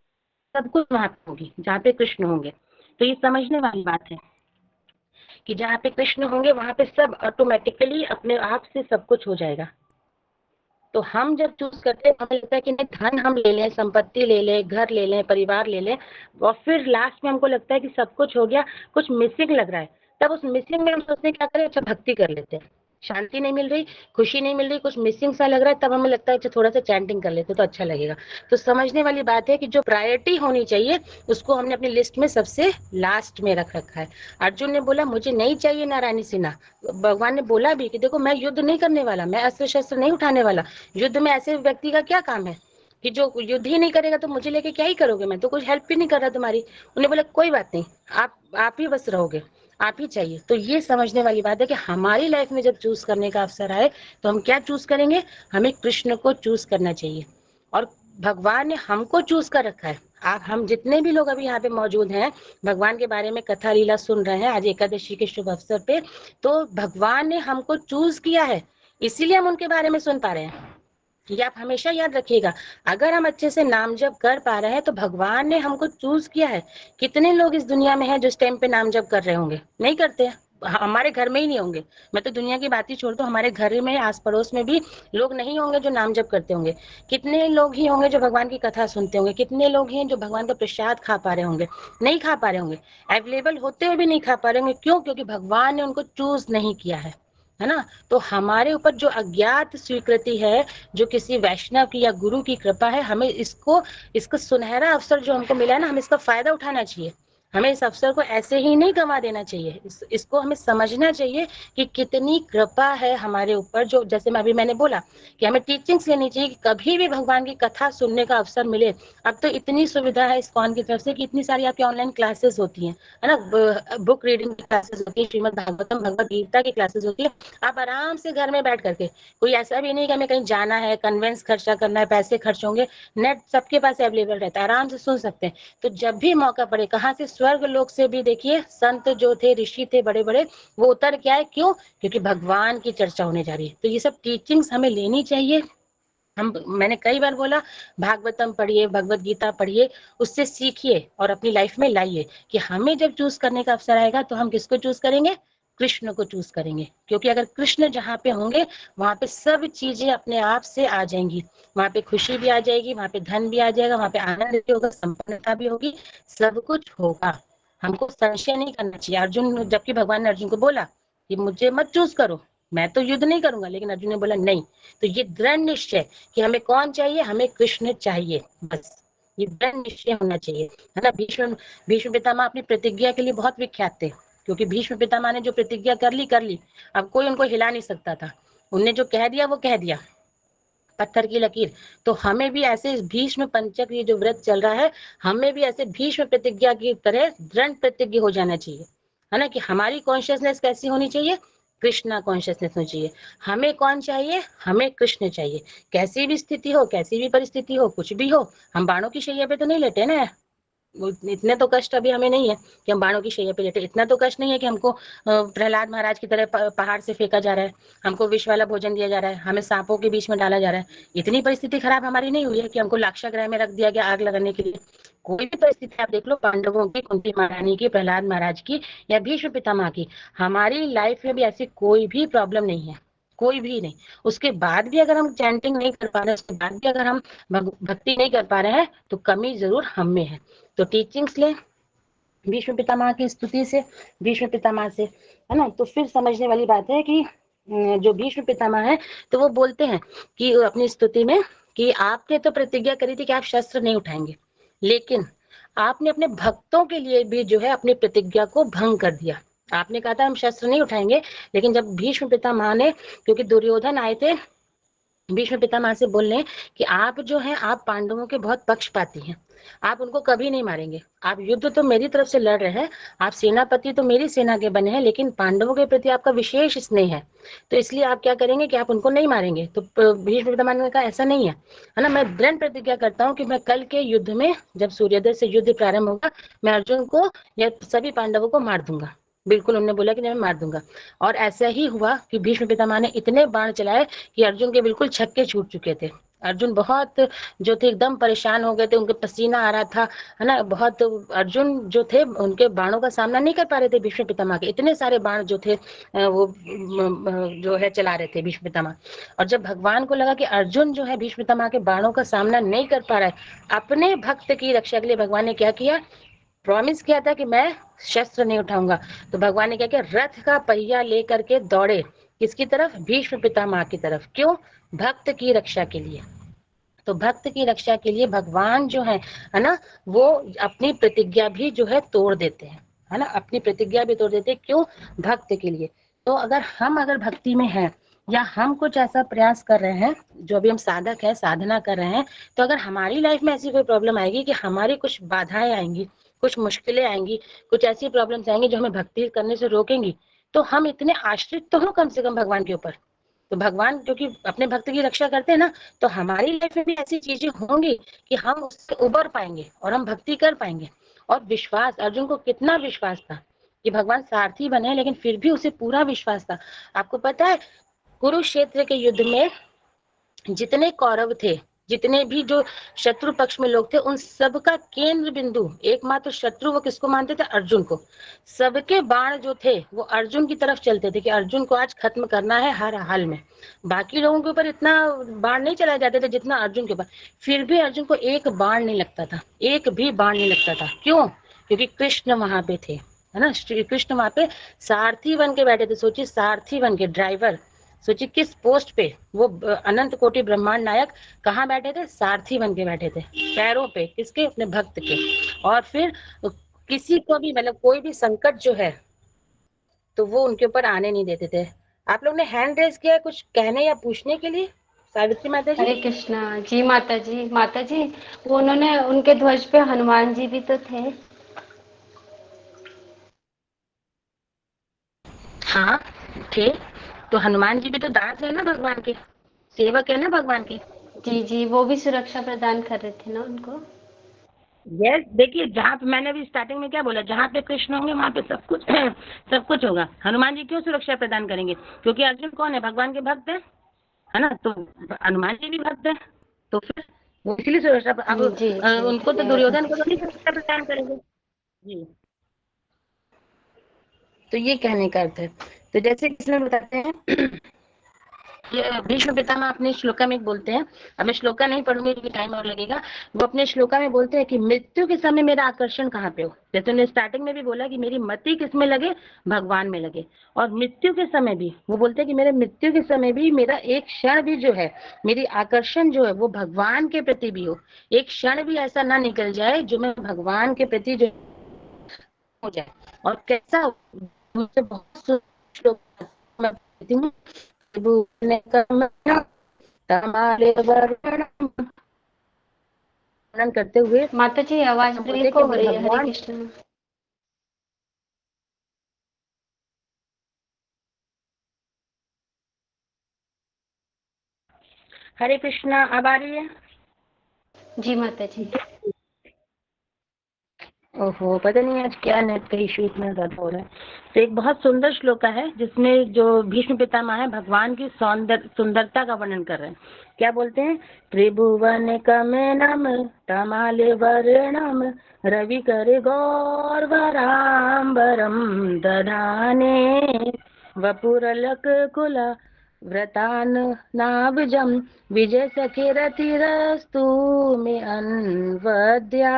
A: कुछ वहां पे होगी जहाँ पे कृष्ण होंगे। तो ये समझने वाली बात है कि जहाँ पे कृष्ण होंगे वहां पे सब ऑटोमेटिकली अपने आप से सब कुछ हो जाएगा। तो हम जब चूज करते हैं हमें लगता है कि नहीं धन हम ले लें, संपत्ति ले लें, घर ले लें, परिवार ले लें, और फिर लास्ट में हमको लगता है कि सब कुछ हो गया, कुछ मिसिंग लग रहा है, तब उस मिसिंग में हम सोचते हैं क्या करें? अच्छा भक्ति कर लेते हैं, शांति नहीं मिल रही, खुशी नहीं मिल रही, कुछ मिसिंग सा लग रहा है, तब हमें लगता है अच्छा थोड़ा सा चैंटिंग कर लेते तो अच्छा लगेगा। तो समझने वाली बात है कि जो प्रायोरिटी होनी चाहिए उसको हमने अपनी लिस्ट में सबसे लास्ट में रख रखा है। अर्जुन ने बोला मुझे नहीं चाहिए नारायणी सेना, भगवान ने बोला भी कि देखो मैं युद्ध नहीं करने वाला, मैं अस्त्र शस्त्र नहीं उठाने वाला, युद्ध में ऐसे व्यक्ति का क्या काम है, कि जो युद्ध ही नहीं करेगा तो मुझे लेके क्या ही करोगे, मैं तो कुछ हेल्प भी नहीं कर रहा तुम्हारी। उन्हें बोला कोई बात नहीं, आप ही बस रहोगे, आप ही चाहिए। तो ये समझने वाली बात है कि हमारी लाइफ में जब चूज करने का अवसर आए तो हम क्या चूज करेंगे, हमें कृष्ण को चूज करना चाहिए। और भगवान ने हमको चूज कर रखा है। आप हम जितने भी लोग अभी यहाँ पे मौजूद हैं, भगवान के बारे में कथा लीला सुन रहे हैं आज एकादशी के शुभ अवसर पे, तो भगवान ने हमको चूज किया है, इसीलिए हम उनके बारे में सुन पा रहे हैं। ये आप हमेशा याद रखिएगा। अगर हम अच्छे से नाम जप कर पा रहे हैं तो भगवान ने हमको चूज किया है। कितने लोग इस दुनिया में हैं जो इस टाइम पे नाम जप कर रहे होंगे, नहीं करते हैं, हमारे घर में ही नहीं होंगे। मैं तो दुनिया की बात ही छोड़ दो, हमारे घर में आस पड़ोस में भी लोग नहीं होंगे जो नाम जप करते होंगे। कितने लोग ही होंगे जो भगवान की कथा सुनते होंगे, कितने लोग हैं जो भगवान का प्रसाद खा पा रहे होंगे, नहीं खा पा रहे होंगे, अवेलेबल होते हुए भी नहीं खा पा रहे होंगे। क्यों? क्योंकि भगवान ने उनको चूज नहीं किया है ना। तो हमारे ऊपर जो अज्ञात स्वीकृति है, जो किसी वैष्णव की या गुरु की कृपा है, हमें इसका सुनहरा अवसर जो हमको मिला है ना, हमें इसका फायदा उठाना चाहिए। हमें इस अवसर को ऐसे ही नहीं गंवा देना चाहिए। इसको हमें समझना चाहिए कि कितनी कृपा है हमारे ऊपर। जो जैसे मैंने बोला कि हमें टीचिंग्स लेनी चाहिए कि कभी भी भगवान की कथा सुनने का अवसर मिले। अब तो इतनी सुविधा है इस्कॉन की तरफ से कि इतनी सारी आपकी ऑनलाइन क्लासेस होती हैं, है ना। बुक रीडिंग की क्लासेस होती है, श्रीमद् भागवतम भगवद गीता की क्लासेस होती है। आप आराम से घर में बैठ करके, कोई ऐसा भी नहीं कि हमें कहीं जाना है, कन्वेंस खर्चा करना है, पैसे खर्च होंगे, नेट सबके पास अवेलेबल रहता है, आराम से सुन सकते हैं। तो जब भी मौका पड़े, कहाँ से स्वर्ग लोक से भी देखिए संत जो थे, ऋषि थे बड़े बड़े, वो उतर के आए। क्यों? क्योंकि भगवान की चर्चा होने जा रही है। तो ये सब टीचिंग्स हमें लेनी चाहिए। मैंने कई बार बोला, भागवतम पढ़िए, भगवत गीता पढ़िए, उससे सीखिए और अपनी लाइफ में लाइए कि हमें जब चूज करने का अवसर आएगा तो हम किसको चूज करेंगे, कृष्ण को चूज करेंगे। क्योंकि अगर कृष्ण जहाँ पे होंगे वहां पे सब चीजें अपने आप से आ जाएंगी। वहां पे खुशी भी आ जाएगी, वहां पे धन भी आ जाएगा, वहां पे आनंद भी होगा, संपन्नता भी होगी, सब कुछ होगा। हमको संशय नहीं करना चाहिए। अर्जुन, जबकि भगवान ने अर्जुन को बोला कि मुझे मत चूज करो, मैं तो युद्ध नहीं करूंगा, लेकिन अर्जुन ने बोला नहीं। तो ये दृढ़ निश्चय कि हमें कौन चाहिए, हमें कृष्ण चाहिए, बस ये दृढ़ निश्चय होना चाहिए, है ना। भीष्म पितामह अपनी प्रतिज्ञा के लिए बहुत विख्यात थे, क्योंकि भीष्म पितामह ने जो प्रतिज्ञा कर ली, अब कोई उनको हिला नहीं सकता था। उनने जो कह दिया वो कह दिया, पत्थर की लकीर। तो हमें भी ऐसे भीष्म पंचक ये जो व्रत चल रहा है, हमें भी ऐसे भीष्म प्रतिज्ञा की तरह दृढ़ प्रतिज्ञ हो जाना चाहिए, है ना। कि हमारी कॉन्शियसनेस कैसी होनी चाहिए, कृष्णा कॉन्शियसनेस होनी चाहिए। हमें कौन चाहिए, हमें कृष्ण चाहिए। कैसी भी स्थिति हो, कैसी भी परिस्थिति हो, कुछ भी हो, हम बाणों की शैया पे तो नहीं लेटे ना। इतने तो कष्ट अभी हमें नहीं है कि हम बाणों की शैया पे लेटे। इतना तो कष्ट नहीं है कि हमको प्रहलाद महाराज की तरह पहाड़ से फेंका जा रहा है, हमको विष वाला भोजन दिया जा रहा है, हमें सांपों के बीच में डाला जा रहा है। इतनी परिस्थिति खराब हमारी नहीं हुई है कि हमको लाक्षा ग्रह में रख दिया गया आग लगाने के लिए। कोई भी परिस्थिति आप देख लो, पांडवों की, कुंती महारानी की, प्रहलाद महाराज की या भीष्म पितामह की, हमारी लाइफ में भी ऐसी कोई भी प्रॉब्लम नहीं है, कोई भी नहीं। उसके बाद भी अगर हम चैंटिंग नहीं कर पा रहे हैं, उसके बाद भी अगर हम भक्ति नहीं कर पा रहे हैं, तो कमी जरूर हम में है। तो टीचिंग्स ले भीष्म पितामह की स्तुति से, भीष्म पितामह से, है ना। तो फिर समझने वाली बात है कि जो भीष्म पितामह है, तो वो बोलते हैं कि अपनी स्तुति में कि आपने तो प्रतिज्ञा करी थी कि आप शस्त्र नहीं उठाएंगे, लेकिन आपने अपने भक्तों के लिए भी जो है अपनी प्रतिज्ञा को भंग कर दिया। आपने कहा था हम शस्त्र नहीं उठाएंगे, लेकिन जब भीष्म पितामह ने, क्योंकि दुर्योधन आए थे भीष्म पितामह से बोलने कि आप जो है, आप पांडवों के बहुत पक्षपाती हैं, आप उनको कभी नहीं मारेंगे, आप युद्ध तो मेरी तरफ से लड़ रहे हैं, आप सेनापति तो मेरी सेना के बने हैं, लेकिन पांडवों के प्रति आपका विशेष स्नेह है, तो इसलिए आप क्या करेंगे कि आप उनको नहीं मारेंगे। तो भीष्म पितामह ने कहा ऐसा नहीं है ना, मैं दृढ़ प्रतिज्ञा करता हूँ कि मैं कल के युद्ध में, जब सूर्योदय से युद्ध प्रारंभ होगा, मैं अर्जुन को या सभी पांडवों को मार दूंगा। बिल्कुल उन्होंने बोला कि मैं मार दूंगा। और ऐसा ही हुआ कि भीष्म पितामह ने इतने बाण चलाए कि अर्जुन के बिल्कुल छक्के छूट चुके थे। अर्जुन बहुत जो थे एकदम परेशान हो गए थे, उनके पसीना आ रहा था, है ना, बहुत। अर्जुन जो थे उनके बाणों का सामना नहीं कर पा रहे थे भीष्म पितामह के, इतने सारे बाण जो थे वो जो है चला रहे थे भीष्म पितामह। और जब भगवान को लगा कि अर्जुन जो है भीष्म पितामह के बाणों का सामना नहीं कर पा रहा है, अपने भक्त की रक्षा के लिए भगवान ने क्या किया, प्रॉमिस किया था कि मैं शस्त्र नहीं उठाऊंगा। तो भगवान ने क्या किया, रथ का पहिया लेकर के दौड़े किसकी तरफ, भीष्म पितामह की तरफ। क्यों? भक्त की रक्षा के लिए। तो भक्त की रक्षा के लिए भगवान जो है ना, वो अपनी प्रतिज्ञा भी जो है तोड़ देते हैं, है ना, अपनी प्रतिज्ञा भी तोड़ देते हैं। क्यों? भक्त के लिए। तो अगर भक्ति में हैं, या हम कुछ ऐसा प्रयास कर रहे हैं, जो भी हम साधक है, साधना कर रहे हैं, तो अगर हमारी लाइफ में ऐसी कोई प्रॉब्लम आएगी कि हमारी कुछ बाधाएं आएंगी, कुछ मुश्किलें आएंगी, कुछ ऐसी प्रॉब्लम्स आएंगी जो हमें भक्ति करने से रोकेंगी, तो हम इतने आश्रित तो हो कम से कम भगवान के ऊपर। तो भगवान क्योंकि अपने भक्त की रक्षा करते हैं ना, तो हमारी लाइफ में भी ऐसी चीजें होंगी कि हम उससे उबर पाएंगे और हम भक्ति कर पाएंगे। और विश्वास, अर्जुन को कितना विश्वास था कि भगवान सारथी बने, लेकिन फिर भी उसे पूरा विश्वास था। आपको पता है कुरुक्षेत्र के युद्ध में जितने कौरव थे, जितने भी जो शत्रु पक्ष में लोग थे, उन सबका केंद्र बिंदु एकमात्र शत्रु वो किसको मानते थे? अर्जुन को। सबके बाण जो थे वो अर्जुन की तरफ चलते थे कि अर्जुन को आज खत्म करना है हर हाल में। बाकी लोगों के ऊपर इतना बाण नहीं चलाए जाते थे जितना अर्जुन के ऊपर। फिर भी अर्जुन को एक बाण नहीं लगता था, एक भी बाण नहीं लगता था। क्यों? क्योंकि कृष्ण वहां पे थे, है ना। श्री कृष्ण वहां पे सारथी बन के बैठे थे। सोचिए, सारथी बन के, ड्राइवर। सोचिए किस पोस्ट पे वो अनंत कोटि ब्रह्मांड नायक कहाँ बैठे थे? सारथी बन के बैठे थे, पैरों पे, किसके? अपने भक्त के। और फिर किसी को भी, मतलब कोई भी संकट जो है तो वो उनके ऊपर आने नहीं देते थे। आप लोग ने हैंड रेज किया कुछ कहने या पूछने के लिए? सावित्री माता जी।
F: हरे कृष्णा। जी माता जी, माता जी वो उन्होंने, उनके ध्वज पे हनुमान जी भी तो थे।
A: हाँ थे, तो हनुमान जी भी तो दास है ना भगवान के, सेवक है ना भगवान के।
F: जी जी, वो भी सुरक्षा प्रदान कर रहे थे ना उनको।
A: यस, देखिए जहाँ पे मैंने अभी स्टार्टिंग में क्या बोला, जहाँ पे कृष्ण होंगे वहाँ पे सब कुछ सब कुछ होगा। हनुमान जी क्यों सुरक्षा प्रदान करेंगे? क्योंकि अर्जुन कौन है? भगवान के भक्त है ना। तो हनुमान जी भी भक्त है, तो फिर वो इसलिए सुरक्षा। अब
F: जी, जी,
A: उनको तो, दुर्योधन को तो नहीं सुरक्षा प्रदान करेंगे जी। तो ये कहने का अर्थ है। तो जैसे कृष्ण बताते हैं ये भीष्म पितामह अपने श्लोका में बोलते हैं, अब मैं श्लोका नहीं पढ़ूंगी क्योंकि टाइम और लगेगा। वो अपने श्लोका में बोलते हैं कि मृत्यु के समय मेरा आकर्षण कहाँ पे हो। जैसे उन्होंने स्टार्टिंग में भी बोला कि मेरी मति किस में लगे? भगवान में लगे। और मृत्यु के समय भी वो बोलते हैं कि मेरे मृत्यु के समय भी मेरा एक क्षण भी जो है, मेरी आकर्षण जो है वो भगवान के प्रति भी हो। एक क्षण भी ऐसा ना निकल जाए जो मैं भगवान के प्रति जो हो जाए। और कैसा, मुझे बहुत श्लोक मैं पढ़ती हूँ। वर्णन करते हुए
F: माता जी आवाज ब्रेक हो रही है। हरे कृष्ण।
A: हरे कृष्णा, अब आ रही है?
F: जी माता जी।
A: ओहो, पता नहीं आज क्या नेट का इशू इतना ज्यादा हो रहा है। तो एक बहुत सुंदर श्लोका है जिसमें जो भीष्म पितामह है भगवान की सुंदरता का वर्णन कर रहे हैं। क्या बोलते हैं? त्रिभुवन कमनम तमाले वर्णम रवि कर गौरवराम्बरम दधाने वपुरलक कुला व्रतान नाभजम विजय सखे रतिरस्तु में अन्वद्या।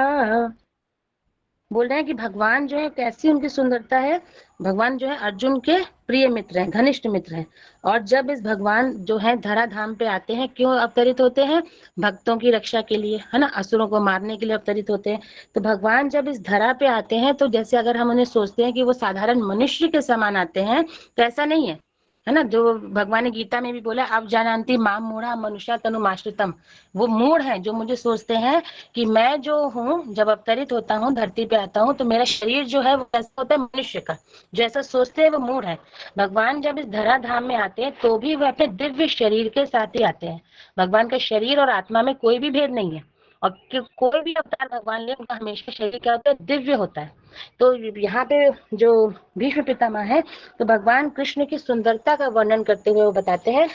A: बोल रहे हैं कि भगवान जो है कैसी उनकी सुंदरता है। भगवान जो है अर्जुन के प्रिय मित्र हैं, घनिष्ठ मित्र हैं। और जब इस भगवान जो है धराधाम पे आते हैं, क्यों अवतरित होते हैं? भक्तों की रक्षा के लिए, है ना, असुरों को मारने के लिए अवतरित होते हैं। तो भगवान जब इस धरा पे आते हैं तो जैसे अगर हम उन्हें सोचते हैं कि वो साधारण मनुष्य के समान आते हैं, तो ऐसा नहीं है ना। जो भगवान ने गीता में भी बोला, अब जानन्ति माम मूढ़ा मनुष्य तनुमाश्रितम। वो मूढ़ है जो मुझे सोचते हैं कि मैं जो हूँ, जब अवतरित होता हूँ, धरती पे आता हूँ, तो मेरा शरीर जो है वो कैसा होता है? मनुष्य का। जो ऐसा सोचते हैं वो मूढ़ है। भगवान जब इस धराधाम में आते हैं तो भी वह अपने दिव्य शरीर के साथ ही आते हैं। भगवान का शरीर और आत्मा में कोई भी भेद नहीं है। और कोई भी अवतार भगवान ले, उनका हमेशा शरीर क्या होता है? दिव्य होता है। तो यहाँ पे जो भीष्म पितामह है, तो भगवान कृष्ण की सुंदरता का वर्णन करते हुए वो बताते हैं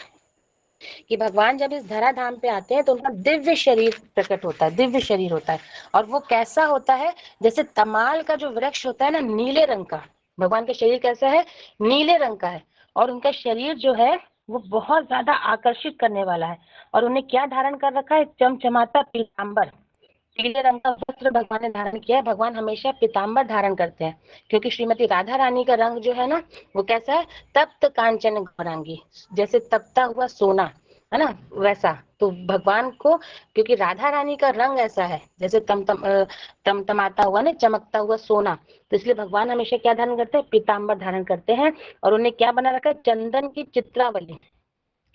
A: कि भगवान जब इस धराधाम पे आते हैं तो उनका दिव्य शरीर प्रकट होता है, दिव्य शरीर होता है। और वो कैसा होता है? जैसे तमाल का जो वृक्ष होता है ना, नीले रंग का। भगवान का शरीर कैसा है? नीले रंग का है। और उनका शरीर जो है वो बहुत ज्यादा आकर्षित करने वाला है। और उन्हें क्या धारण कर रखा है? चमचमाता पीताम्बर, पीले रंग का वस्त्र भगवान ने धारण किया है। भगवान हमेशा पीताम्बर धारण करते हैं क्योंकि श्रीमती राधा रानी का रंग जो है ना, वो कैसा है? तप्त कांचन गौरांगी, जैसे तपता हुआ सोना, है ना, वैसा। तो भगवान को, क्योंकि राधा रानी का रंग ऐसा है जैसे तमतमाता हुआ ना, चमकता हुआ सोना, तो इसलिए भगवान हमेशा क्या धारण करते हैं? पीताम्बर धारण करते हैं। और उन्हें क्या बना रखा है? चंदन की चित्रावली,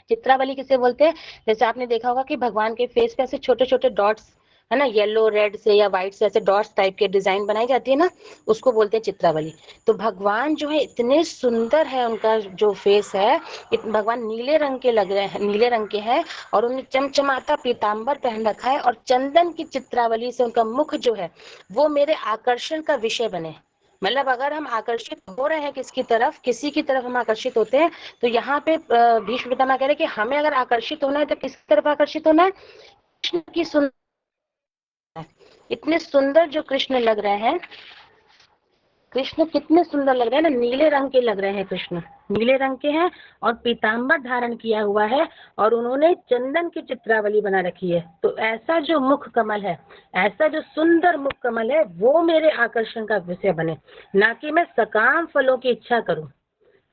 A: चित्रावली किसे बोलते हैं? जैसे आपने देखा होगा कि भगवान के फेस पे ऐसे छोटे छोटे डॉट्स है ना, येलो रेड से या व्हाइट से ऐसे डॉट्स टाइप के डिजाइन बनाई जाती है ना, उसको बोलते हैं चित्रावली। तो भगवान जो है इतने सुंदर है, उनका जो फेस है, भगवान नीले रंग के लग रहे हैं, नीले रंग के हैं, और उन्हें चमचमाता पीताम्बर पहन रखा है, और चंदन की चित्रावली से उनका मुख जो है वो मेरे आकर्षण का विषय बने। मतलब अगर हम आकर्षित हो रहे हैं किसी की तरफ हम आकर्षित होते हैं, तो यहाँ पे भीष्म पितामह कह रहे हैं कि हमें अगर आकर्षित होना है तो किस तरफ आकर्षित होना है? कृष्ण की सुंदर, इतने सुंदर जो कृष्ण लग रहे हैं, कृष्ण कितने सुंदर लग रहे हैं ना, नीले रंग के लग रहे हैं कृष्ण, नीले रंग के हैं और पीताम्बर धारण किया हुआ है, और उन्होंने चंदन की चित्रावली बना रखी है। तो ऐसा जो मुख कमल है, ऐसा जो सुंदर मुख कमल है, वो मेरे आकर्षण का विषय बने, ना कि मैं सकाम फलों की इच्छा करूं।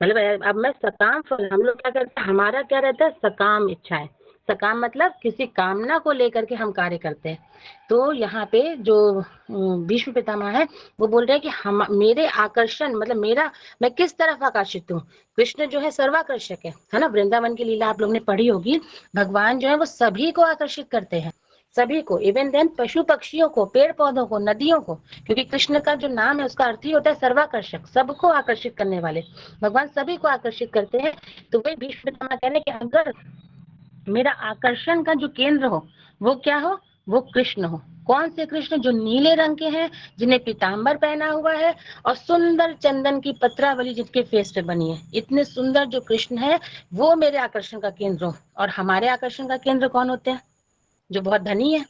A: मतलब अब मैं सकाम फल, हम लोग क्या करते हैं, हमारा क्या रहता है, सकाम इच्छाएं। सकाम मतलब किसी कामना को लेकर के हम कार्य करते हैं। तो यहाँ पे जो भीष्म पितामह है वो बोल रहे हैं कि हम, मेरे आकर्षण मतलब मैं किस तरफ आकर्षित हूँ। कृष्ण जो है सर्वाकर्षक है ना, वृंदावन की लीला आप लोग ने पढ़ी होगी। भगवान जो है वो सभी को आकर्षित करते हैं, सभी को, इवन देन पशु पक्षियों को, पेड़ पौधों को, नदियों को, क्योंकि कृष्ण का जो नाम है उसका अर्थ ही होता है सर्वाकर्षक, सबको आकर्षित करने वाले। भगवान सभी को आकर्षित करते हैं। तो वही भीष्म पितामह कह रहे हैं कि अगर मेरा आकर्षण का जो केंद्र हो वो क्या हो, वो कृष्ण हो। कौन से कृष्ण? जो नीले रंग के हैं, जिन्हें पीताम्बर पहना हुआ है, और सुंदर चंदन की पत्रावली जिनके फेस पे बनी है। इतने सुंदर जो कृष्ण है वो मेरे आकर्षण का केंद्र हो। और हमारे आकर्षण का केंद्र कौन होते हैं? जो बहुत धनी है,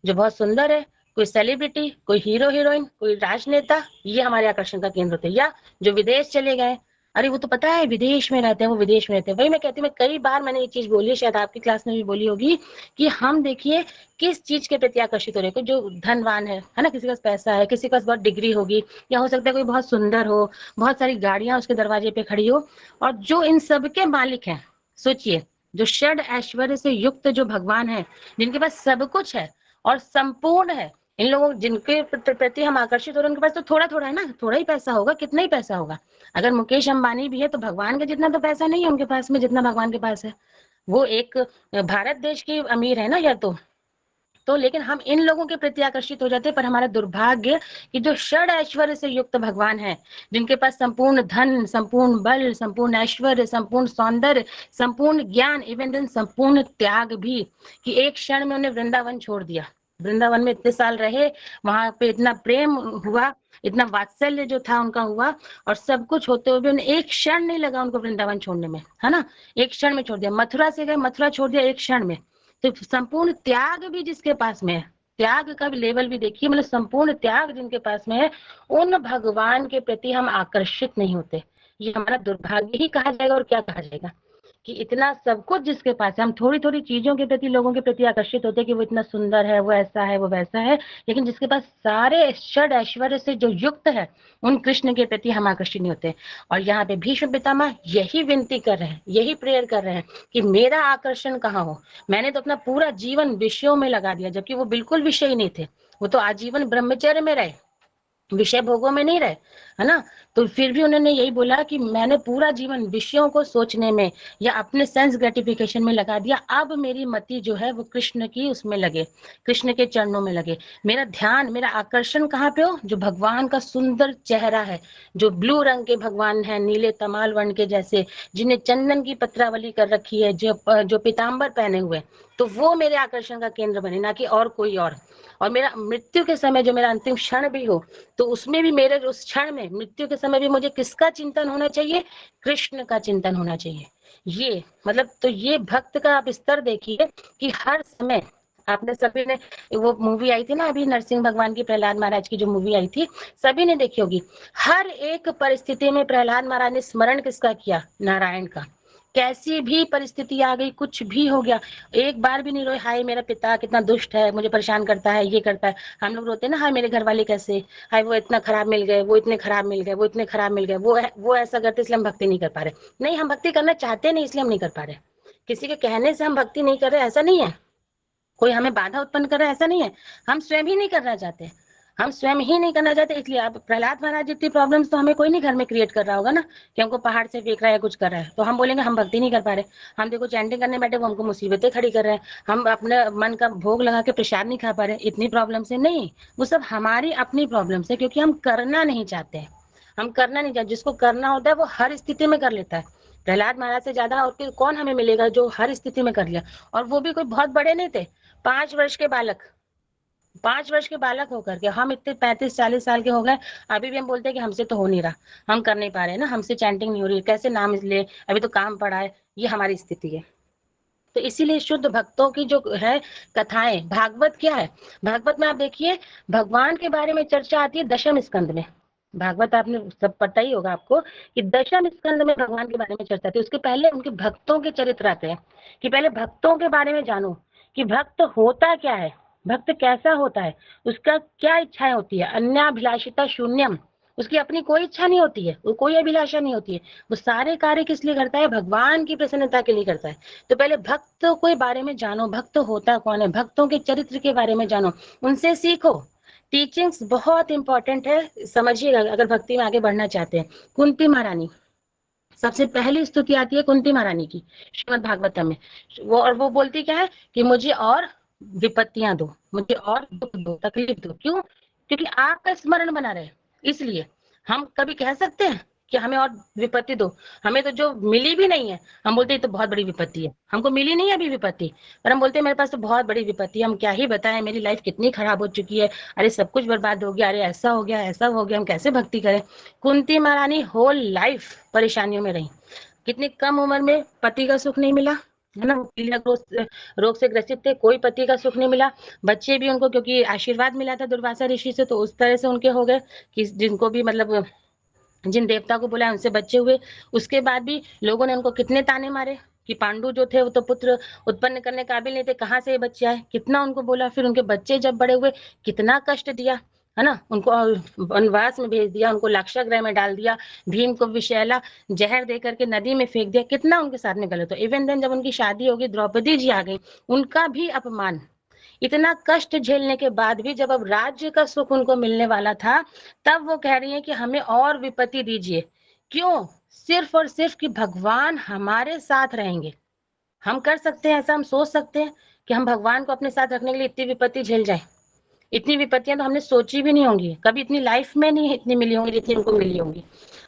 A: जो बहुत सुंदर है, कोई सेलिब्रिटी, कोई हीरो हीरोइन, कोई राजनेता, ये हमारे आकर्षण का केंद्र होते हैं। या जो विदेश चले गए, अरे वो तो पता है विदेश में रहते हैं, वो विदेश में रहते हैं। वही मैं कहती हूँ, मैं कई बार मैंने ये चीज बोली है, शायद आपकी क्लास में भी बोली होगी, कि हम देखिए किस चीज के प्रति आकर्षित हो रहे हैं। जो धनवान है ना, किसी के पास पैसा है, किसी के पास बहुत डिग्री होगी, या हो सकता है कोई बहुत सुंदर हो, बहुत सारी गाड़ियां उसके दरवाजे पे खड़ी हो, और जो इन सब के मालिक हैं, सोचिए, जो षड ऐश्वर्य से युक्त जो भगवान है, जिनके पास सब कुछ है और संपूर्ण है, इन लोगों जिनके प्रति हम आकर्षित हो रहे हैं, उनके पास तो थोड़ा थोड़ा है ना, थोड़ा ही पैसा होगा, कितना ही पैसा होगा। अगर मुकेश अंबानी भी है तो भगवान के जितना तो पैसा नहीं है उनके पास में, जितना भगवान के पास है। वो एक भारत देश की अमीर है ना, या तो लेकिन हम इन लोगों के प्रति आकर्षित हो जाते हैं। पर हमारा दुर्भाग्य कि जो षड ऐश्वर्य से युक्त भगवान है, जिनके पास संपूर्ण धन, संपूर्ण बल, संपूर्ण ऐश्वर्य, संपूर्ण सौंदर्य, संपूर्ण ज्ञान, इवन देन संपूर्ण त्याग भी, कि एक क्षण में उन्हें वृंदावन छोड़ दिया। वृंदावन में इतने साल रहे, वहां पे इतना प्रेम हुआ, इतना वात्सल्य जो था उनका हुआ, और सब कुछ होते हुए भी उन्हें एक क्षण नहीं लगा उनको वृंदावन छोड़ने में, है ना। एक क्षण में छोड़ दिया। मथुरा से गए, मथुरा छोड़ दिया एक क्षण में। तो संपूर्ण त्याग भी जिसके पास में है, त्याग का भी लेवल भी देखिए, मतलब संपूर्ण त्याग जिनके पास में है, उन भगवान के प्रति हम आकर्षित नहीं होते। ये हमारा दुर्भाग्य ही कहा जाएगा, और क्या कहा जाएगा, कि इतना सब कुछ जिसके पास है, हम थोड़ी थोड़ी चीजों के प्रति, लोगों के प्रति आकर्षित होते हैं कि वो इतना सुंदर है, वो ऐसा है, वो वैसा है, लेकिन जिसके पास सारे षड ऐश्वर्य से जो युक्त है, उन कृष्ण के प्रति हम आकर्षित नहीं होते। और यहाँ पे भीष्म पितामह यही विनती कर रहे हैं, यही प्रेयर कर रहे हैं कि मेरा आकर्षण कहाँ हो। मैंने तो अपना पूरा जीवन विषयों में लगा दिया, जबकि वो बिल्कुल विषय नहीं थे, वो तो आजीवन ब्रह्मचर्य में रहे, विषय भोगों में नहीं रहे, है ना। तो फिर भी उन्होंने यही बोला कि मैंने पूरा जीवन विषयों को सोचने में या अपने सेंस ग्रेटिफिकेशन में लगा दिया, अब मेरी मति जो है वो कृष्ण की उसमें लगे, कृष्ण के चरणों में लगे। मेरा ध्यान, मेरा आकर्षण कहाँ पे हो, जो भगवान का सुंदर चेहरा है, जो ब्लू रंग के भगवान है, नीले तमाल वर्ण के जैसे, जिन्हें चंदन की पत्रावली कर रखी है, जो पीताम्बर पहने हुए, तो वो मेरे आकर्षण का केंद्र बने, ना कि और कोई और मेरा मृत्यु के समय जो मेरा अंतिम क्षण भी हो, तो उसमें भी मेरे उस क्षण में, मृत्यु के समय भी मुझे किसका चिंतन होना चाहिए, कृष्ण का चिंतन होना चाहिए। ये मतलब, तो ये भक्त का आप स्तर देखिए कि हर समय, आपने सभी ने, वो मूवी आई थी ना अभी नरसिंह भगवान की, प्रहलाद महाराज की जो मूवी आई थी, सभी ने देखी होगी। हर एक परिस्थिति में प्रहलाद महाराज ने स्मरण किसका किया, नारायण का। कैसी भी परिस्थिति आ गई, कुछ भी हो गया, एक बार भी नहीं रोए, हाय मेरा पिता कितना दुष्ट है, मुझे परेशान करता है, ये करता है। हम लोग रोते हैं ना, हाय मेरे घर वाले कैसे, हाय वो इतना खराब मिल गए, वो इतने खराब मिल गए, वो इतने खराब मिल गए, वो ऐसा करते इसलिए हम भक्ति नहीं कर पा रहे। नहीं, हम भक्ति करना चाहते नहीं, इसलिए हम नहीं कर पा रहे। किसी के कहने से हम भक्ति नहीं कर रहे, ऐसा नहीं है। कोई हमें बाधा उत्पन्न कर रहा है, ऐसा नहीं है। हम स्वयं ही नहीं करना चाहते। हम स्वयं ही नहीं करना चाहते, इसलिए अब प्रहलाद महाराज जितनी प्रॉब्लम्स तो हमें कोई नहीं घर में क्रिएट कर रहा होगा ना, कि हमको पहाड़ से फेंक रहा है, कुछ कर रहा है, तो हम बोलेंगे हम भक्ति नहीं कर पा रहे। हम देखो चैंटिंग करने बैठे, वो हमको मुसीबतें खड़ी कर रहे हैं, हम अपने मन का भोग लगा के प्रसाद नहीं खा पा रहे, इतनी प्रॉब्लम से नहीं, वो सब हमारी अपनी प्रॉब्लम है, क्योंकि हम करना नहीं चाहते हैं। हम करना नहीं चाहते, जिसको करना होता है वो हर स्थिति में कर लेता है। प्रहलाद महाराज से ज्यादा और फिर कौन हमें मिलेगा जो हर स्थिति में कर लिया, और वो भी कोई बहुत बड़े नहीं थे, 5 वर्ष के बालक, 5 वर्ष के बालक होकर के हम इतने 35-40 साल के हो गए, अभी भी हम बोलते हैं कि हमसे तो हो नहीं रहा, हम कर नहीं पा रहे हैं ना, हमसे चैंटिंग नहीं हो रही, कैसे नाम ले, अभी तो काम पड़ा है, ये हमारी स्थिति है। तो इसीलिए शुद्ध भक्तों की जो है कथाएं, भागवत क्या है, भागवत में आप देखिए भगवान के बारे में चर्चा आती है दशम स्कंद में। भागवत आपने सब पता ही होगा आपको कि दशम स्कंद में भगवान के बारे में चर्चा आती है। उसके पहले उनके भक्तों के चरित्र आते हैं, कि पहले भक्तों के बारे में जानो कि भक्त होता क्या है, भक्त कैसा होता है, उसका क्या इच्छाएं होती है, अन्याभिलाषिता शून्यम, उसकी अपनी कोई इच्छा नहीं होती है, वो कोई अभिलाषा नहीं होती है, वो सारे कार्य किस लिए करता है, भगवान की प्रसन्नता के लिए करता है। तो पहले भक्तों के बारे में जानो, भक्त होता कौन है, भक्तों के चरित्र के बारे में जानो, उनसे सीखो। टीचिंग्स बहुत इंपॉर्टेंट है, समझिएगा अगर भक्ति में आगे बढ़ना चाहते हैं। कुंती महारानी, सबसे पहली स्तुति आती है कुंती महारानी की श्रीमद् भागवतम में, वो बोलती क्या है कि मुझे और विपत्तियां दो, मुझे और दुख दो, तकलीफ दो। क्यों? क्योंकि आपका स्मरण बना रहे, इसलिए हम कभी कह सकते हैं कि हमें और विपत्ति दो, हमें तो जो मिली भी नहीं है, हम बोलते हैं तो बहुत बड़ी विपत्ति है, हमको मिली नहीं है अभी विपत्ति, पर हम बोलते हैं मेरे पास तो बहुत बड़ी विपत्ति है, हम क्या ही बताएं, मेरी लाइफ कितनी खराब हो चुकी है, अरे सब कुछ बर्बाद हो गया, अरे ऐसा हो गया, ऐसा हो गया, हम कैसे भक्ति करें। कुंती महारानी होल लाइफ परेशानियों में रही, कितनी कम उम्र में पति का सुख नहीं मिला, है ना, पीलिया रोग से ग्रसित थे, कोई पति का सुख नहीं मिला, बच्चे भी उनको क्योंकि आशीर्वाद मिला था दुर्वासा ऋषि से, तो उस तरह से उनके हो गए कि जिनको भी मतलब जिन देवता को बुलाया उनसे बच्चे हुए। उसके बाद भी लोगों ने उनको कितने ताने मारे कि पांडु जो थे वो तो पुत्र उत्पन्न करने काबिल नहीं थे, कहाँ से ये बच्चे आए, कितना उनको बोला। फिर उनके बच्चे जब बड़े हुए कितना कष्ट दिया, है ना, उनको वनवास में भेज दिया, उनको लाक्षागृह में डाल दिया, भीम को विषैला जहर दे करके नदी में फेंक दिया, कितना उनके साथ में गलत हो। इवन देन जब उनकी शादी होगी, द्रौपदी जी आ गई, उनका भी अपमान, इतना कष्ट झेलने के बाद भी जब अब राज्य का सुख उनको मिलने वाला था, तब वो कह रही है कि हमें और विपत्ति दीजिए। क्यों? सिर्फ और सिर्फ कि भगवान हमारे साथ रहेंगे। हम कर सकते हैं ऐसा, हम सोच सकते हैं कि हम भगवान को अपने साथ रखने के लिए इतनी विपत्ति झेल जाए। इतनी विपत्तियां तो हमने सोची भी नहीं होंगी, कभी इतनी लाइफ में नहीं इतनी मिली होंगी जितनी उनको मिली होंगी,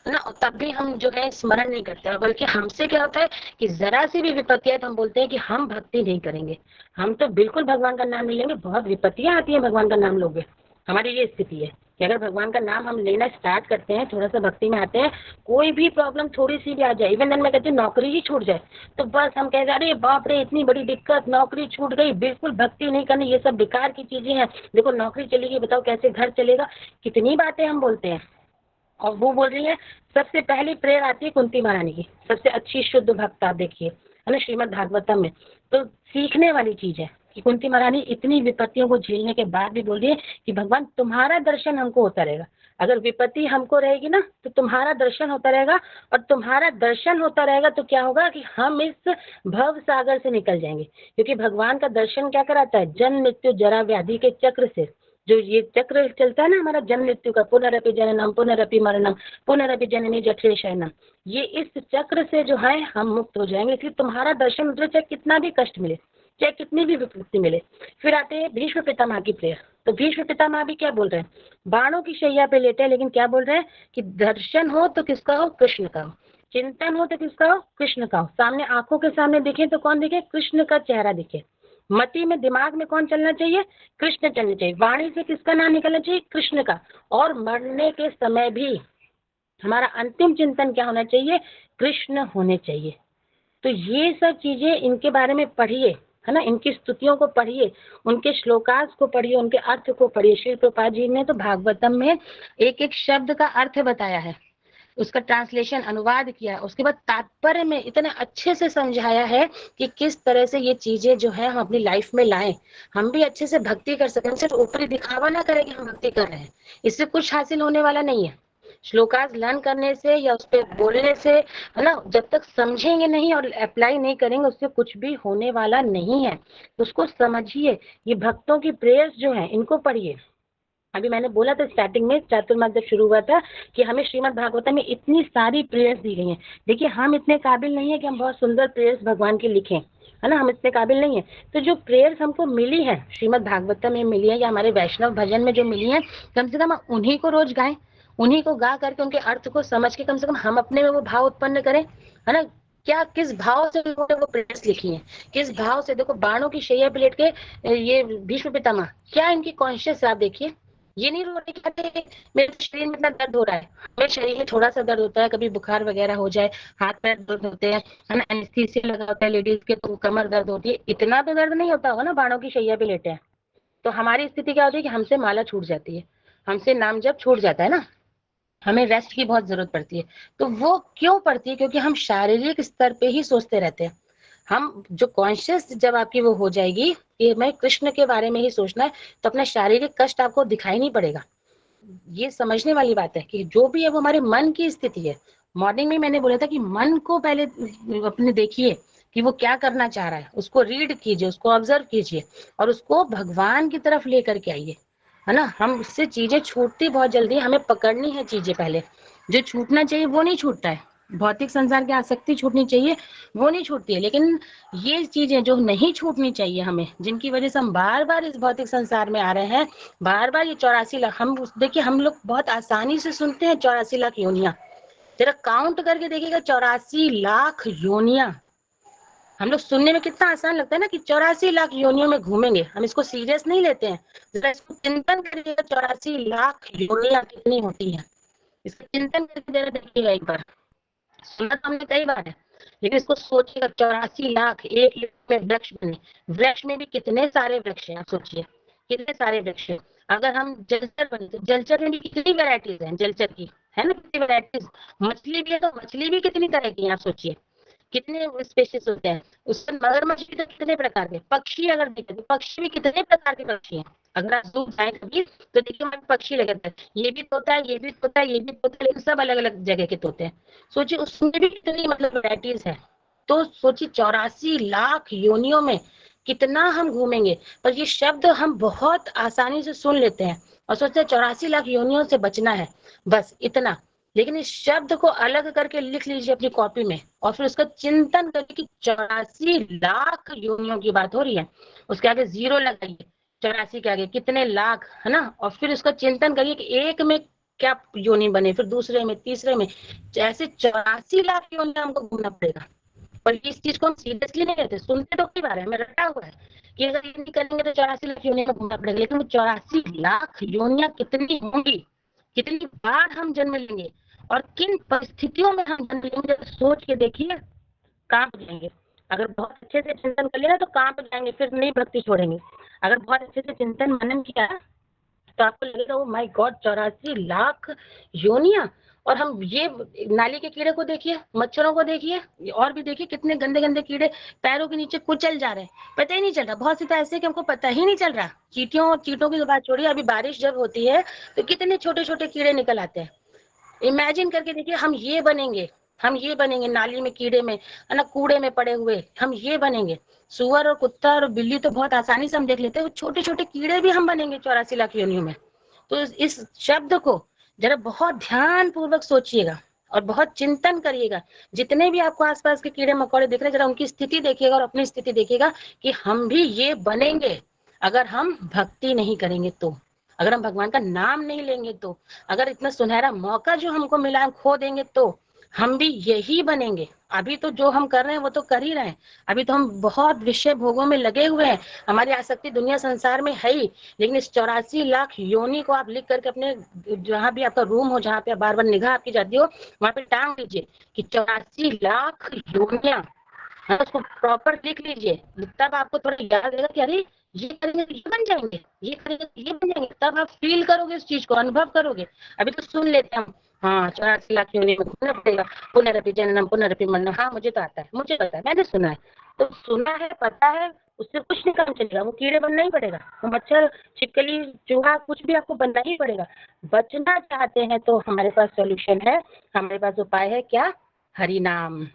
A: है ना। तब भी हम जो है स्मरण नहीं करते, बल्कि हमसे क्या होता है कि जरा सी भी विपत्ति है तो हम बोलते हैं कि हम भक्ति नहीं करेंगे, हम तो बिल्कुल भगवान का नाम नहीं लेंगे, बहुत विपत्तियां आती हैं भगवान का नाम लोगे। हमारी ये स्थिति है कि अगर भगवान का नाम हम लेना स्टार्ट करते हैं, थोड़ा सा भक्ति में आते हैं, कोई भी प्रॉब्लम थोड़ी सी भी आ जाए, इवन मैं कहती हूँ नौकरी ही छूट जाए, तो बस हम कह अरे बाप रे इतनी बड़ी दिक्कत, नौकरी छूट गई, बिल्कुल भक्ति नहीं करनी, ये सब बेकार की चीजें हैं, देखो नौकरी चलेगी, बताओ कैसे घर चलेगा, कितनी बातें हम बोलते हैं। और वो बोल रही है, सबसे पहली प्रेयर आती है कुंती महारानी की, सबसे अच्छी शुद्ध भक्त आप देखिए, है ना, श्रीमद् भागवतम में। तो सीखने वाली चीज है कि कुंती महारानी इतनी विपत्तियों को झेलने के बाद भी बोल रही है कि भगवान तुम्हारा दर्शन हमको होता रहेगा, अगर विपत्ति हमको रहेगी ना तो तुम्हारा दर्शन होता रहेगा, और तुम्हारा दर्शन होता रहेगा तो क्या होगा कि हम इस भव सागर से निकल जाएंगे। क्योंकि भगवान का दर्शन क्या कराता है, जन्म मृत्यु जरा व्याधि के चक्र से, जो ये चक्र चलता है ना हमारा जन्म मृत्यु का, पुनरपि जननम पुनरपि मरणम पुनरपि जननी जठरे शयनम, ये इस चक्र से जो है हम मुक्त हो जाएंगे। इसलिए तुम्हारा दर्शन उतरे, चाहे कितना भी कष्ट मिले, चाहे कितनी भी विपत्ति मिले। फिर आते हैं भीष्म पितामह की प्रेयर। तो भीष्म पितामह भी क्या बोल रहे हैं, बाणों की शैया पे लेटे हैं, लेकिन क्या बोल रहे हैं कि दर्शन हो तो किसका हो, कृष्ण का हो, चिंतन हो तो किसका हो, कृष्ण का हो, सामने आंखों के सामने दिखे तो कौन दिखे, कृष्ण का चेहरा दिखे, मति में दिमाग में कौन चलना चाहिए, कृष्ण चलना चाहिए, वाणी से किसका नाम निकलना चाहिए, कृष्ण का। और मरने के समय भी हमारा अंतिम चिंतन क्या होना चाहिए, कृष्ण होने चाहिए। तो ये सब चीजें इनके बारे में पढ़िए, है ना, इनकी स्तुतियों को पढ़िए, उनके श्लोकास को पढ़िए, उनके अर्थ को पढ़िए। श्री प्रभुपाद जी ने तो भागवतम में एक एक शब्द का अर्थ बताया है, उसका ट्रांसलेशन अनुवाद किया, उसके बाद तात्पर्य में इतने अच्छे से समझाया है कि किस तरह से ये चीजें जो है हम अपनी लाइफ में लाएं, हम भी अच्छे से भक्ति कर सकें। सिर्फ ऊपरी दिखावा ना करें कि हम भक्ति कर रहे हैं, इससे कुछ हासिल होने वाला नहीं है। श्लोकास लर्न करने से या उस पर बोलने से, है ना, जब तक समझेंगे नहीं और अप्लाई नहीं करेंगे उससे कुछ भी होने वाला नहीं है। उसको समझिए, ये भक्तों की प्रेयर्स जो है इनको पढ़िए, अभी मैंने बोला था स्टार्टिंग में चातुर्मास जब शुरू हुआ था कि हमें श्रीमद् भागवतम में इतनी सारी प्रेयर्स दी गई हैं। देखिए हम इतने काबिल नहीं है कि हम बहुत सुंदर प्रेयर्स भगवान की लिखें, है ना, हम इतने काबिल नहीं है। तो जो प्रेयर्स हमको मिली है श्रीमद् भागवतम में मिली है या हमारे वैष्णव भजन में जो मिली है, कम से कम उन्हीं को रोज गाएं, उन्हीं को गा करके उनके अर्थ को समझ के कम से कम हम अपने में वो भाव उत्पन्न करें, है ना। क्या किस भाव से उन्होंने वो प्रेयर्स लिखी है, किस भाव से। देखो बाणों की शैया पे लेट के ये भीष्म पितामह क्या इनकी कॉन्शियस आप देखिए, ये नहीं रो रहे कि अरे मेरे शरीर में इतना दर्द हो रहा है। मेरे शरीर में थोड़ा सा दर्द होता है, कभी बुखार वगैरह हो जाए, हाथ पैर दर्द होते हैं, है ना, एनेस्थीसिया लगा होता है लेडीज के तो कमर दर्द होती है, इतना तो दर्द नहीं होता होगा ना बाणों की शैया पे लेटे हैं। तो हमारी स्थिति क्या होती है कि हमसे माला छूट जाती है, हमसे नाम जब छूट जाता है ना, हमें रेस्ट की बहुत जरूरत पड़ती है। तो वो क्यों पड़ती है? क्योंकि हम शारीरिक स्तर पे ही सोचते रहते हैं। हम जो कॉन्शियस जब आपकी वो हो जाएगी कि मैं कृष्ण के बारे में ही सोचना है, तो अपना शारीरिक कष्ट आपको दिखाई नहीं पड़ेगा। ये समझने वाली बात है कि जो भी है वो हमारे मन की स्थिति है। मॉर्निंग में मैंने बोला था कि मन को पहले अपने देखिए कि वो क्या करना चाह रहा है, उसको रीड कीजिए, उसको ऑब्जर्व कीजिए और उसको भगवान की तरफ लेकर के आइए, है ना। हम उससे चीजें छूटती बहुत जल्दी, हमें पकड़नी है चीजें पहले। जो छूटना चाहिए वो नहीं छूटता है, भौतिक संसार की आसक्ति छूटनी चाहिए वो नहीं छूटती है। लेकिन ये चीजें जो नहीं छूटनी चाहिए हमें, जिनकी वजह से हम बार बार इस भौतिक संसार में आ रहे हैं, बार बार ये 84 लाख, हम देखिए हम लोग बहुत आसानी से सुनते हैं 84 लाख योनियां, जरा काउंट करके देखिएगा 84 लाख योनियां। हम लोग सुनने में कितना आसान लगता है ना कि 84 लाख योनियों में घूमेंगे, हम इसको सीरियस नहीं लेते हैं। जरा इसको चिंतन करिएगा 84 लाख योनियां कितनी होती है, इसका चिंतन करके जरा देखिएगा एक बार। सुना तो हमने कई बार है, लेकिन इसको सोचिएगा 84 लाख एक में वृक्ष बने, वृक्ष में भी कितने सारे वृक्ष हैं, आप सोचिए कितने सारे वृक्ष हैं। अगर हम जलचर बने तो जलचर में भी कितनी वैरायटीज हैं, जलचर की है ना कितनी वैरायटीज। मछली भी है तो मछली भी कितनी तरह की है, आप सोचिए कितने स्पेशीज होते हैं उसमें। मगरमच्छ भी तो कितने प्रकार के, पक्षी अगर देखें तो पक्षी भी कितने प्रकार के पक्षी हैं। अगर आप जू जाए कभी तो देखिए हमारे पक्षी लगे रहते हैं, ये भी तोता है, ये भी तोता है, ये भी तोता है, लेकिन सब अलग अलग जगह के तोते हैं। सोचिए उसमें भी कितनी मतलब वैरायटीज है। तो सोचिए 84 लाख योनियों में कितना हम घूमेंगे। पर ये शब्द हम बहुत आसानी से सुन लेते हैं और सोचते हैं 84 लाख योनियों से बचना है, बस इतना। लेकिन इस शब्द को अलग करके लिख लीजिए अपनी कॉपी में और फिर उसका चिंतन करिए कि 84 लाख योनियों की बात हो रही है, उसके आगे जीरो लगाइए, 84 के आगे कितने लाख, है ना। और फिर उसका चिंतन करिए कि एक में क्या योनि बने, फिर दूसरे में, तीसरे में, ऐसे 84 लाख योनि हमको घूमना पड़ेगा। पर इस चीज को हम सीरियसली नहीं लेते, सुनते तो कई बार है, हमें रटा हुआ है कि अगर ये नहीं करेंगे तो 84 लाख योनियों में घूमना पड़ेगा। लेकिन वो 84 लाख योनियां कितनी होंगी, कितनी बार हम जन्म लेंगे और किन परिस्थितियों में हम जन्म लेंगे, सोच के देखिए, कांप जाएंगे। अगर बहुत अच्छे से चिंतन कर लिया तो कांप जाएंगे, फिर नहीं भक्ति छोड़ेंगे। अगर बहुत अच्छे से चिंतन मनन किया तो आपको लगेगा ओ माय गॉड 84 लाख योनियां। और हम ये नाली के कीड़े को देखिए, मच्छरों को देखिए, और भी देखिए कितने गंदे गंदे कीड़े पैरों के नीचे कुचल जा रहे हैं, पता ही नहीं चल रहा। बहुत से तो ऐसे कि हमको पता ही नहीं चल रहा। चींटियों और चींटों की तो बात छोड़िए, अभी बारिश जब होती है तो कितने छोटे छोटे कीड़े निकल आते हैं। इमेजिन करके देखिए हम ये बनेंगे, हम ये बनेंगे नाली में कीड़े में, है ना, कूड़े में पड़े हुए हम ये बनेंगे। सुअर और कुत्ता और बिल्ली तो बहुत आसानी से हम देख लेते हैं, वो छोटे छोटे कीड़े भी हम बनेंगे 84 लाख योनियों में। तो इस शब्द को जरा बहुत ध्यान पूर्वक सोचिएगा और बहुत चिंतन करिएगा। जितने भी आपको आसपास के कीड़े मकोड़े दिख रहे हैं, जरा उनकी स्थिति देखिएगा और अपनी स्थिति देखिएगा कि हम भी ये बनेंगे अगर हम भक्ति नहीं करेंगे तो, अगर हम भगवान का नाम नहीं लेंगे तो, अगर इतना सुनहरा मौका जो हमको मिला है खो देंगे तो हम भी यही बनेंगे। अभी तो जो हम कर रहे हैं वो तो कर ही रहे हैं, अभी तो हम बहुत विषय भोगों में लगे हुए हैं, हमारी आसक्ति दुनिया संसार में है ही। लेकिन इस 84 लाख योनि को आप लिख करके अपने जहाँ भी आपका रूम हो, जहाँ पे बार बार निगाह आपकी जाती हो, वहां पे टांग लीजिए कि 84 लाख योनियां, उसको प्रॉपर लिख लीजिए। तब आपको थोड़ा याद रहेगा कि अरे ये करेंगे तो ये बन जाएंगे, ये करेंगे तो ये बन जाएंगे। तब आप फील करोगे इस चीज को, अनुभव करोगे। अभी तो सुन लेते हैं हम, हाँ 84 लाख योनि में घूमना पड़ेगा, पुनरपि जननम पुनरपि मरणम। हाँ मुझे तो आता है, मुझे पता है, मैंने सुना है। तो सुना है, पता है, उससे कुछ नहीं काम चलेगा। वो कीड़े बनना ही पड़ेगा, वो मच्छर छिपकली चूहा कुछ भी आपको बनना ही पड़ेगा। बचना चाहते हैं तो हमारे पास सॉल्यूशन है, हमारे पास उपाय है, क्या? हरि नाम,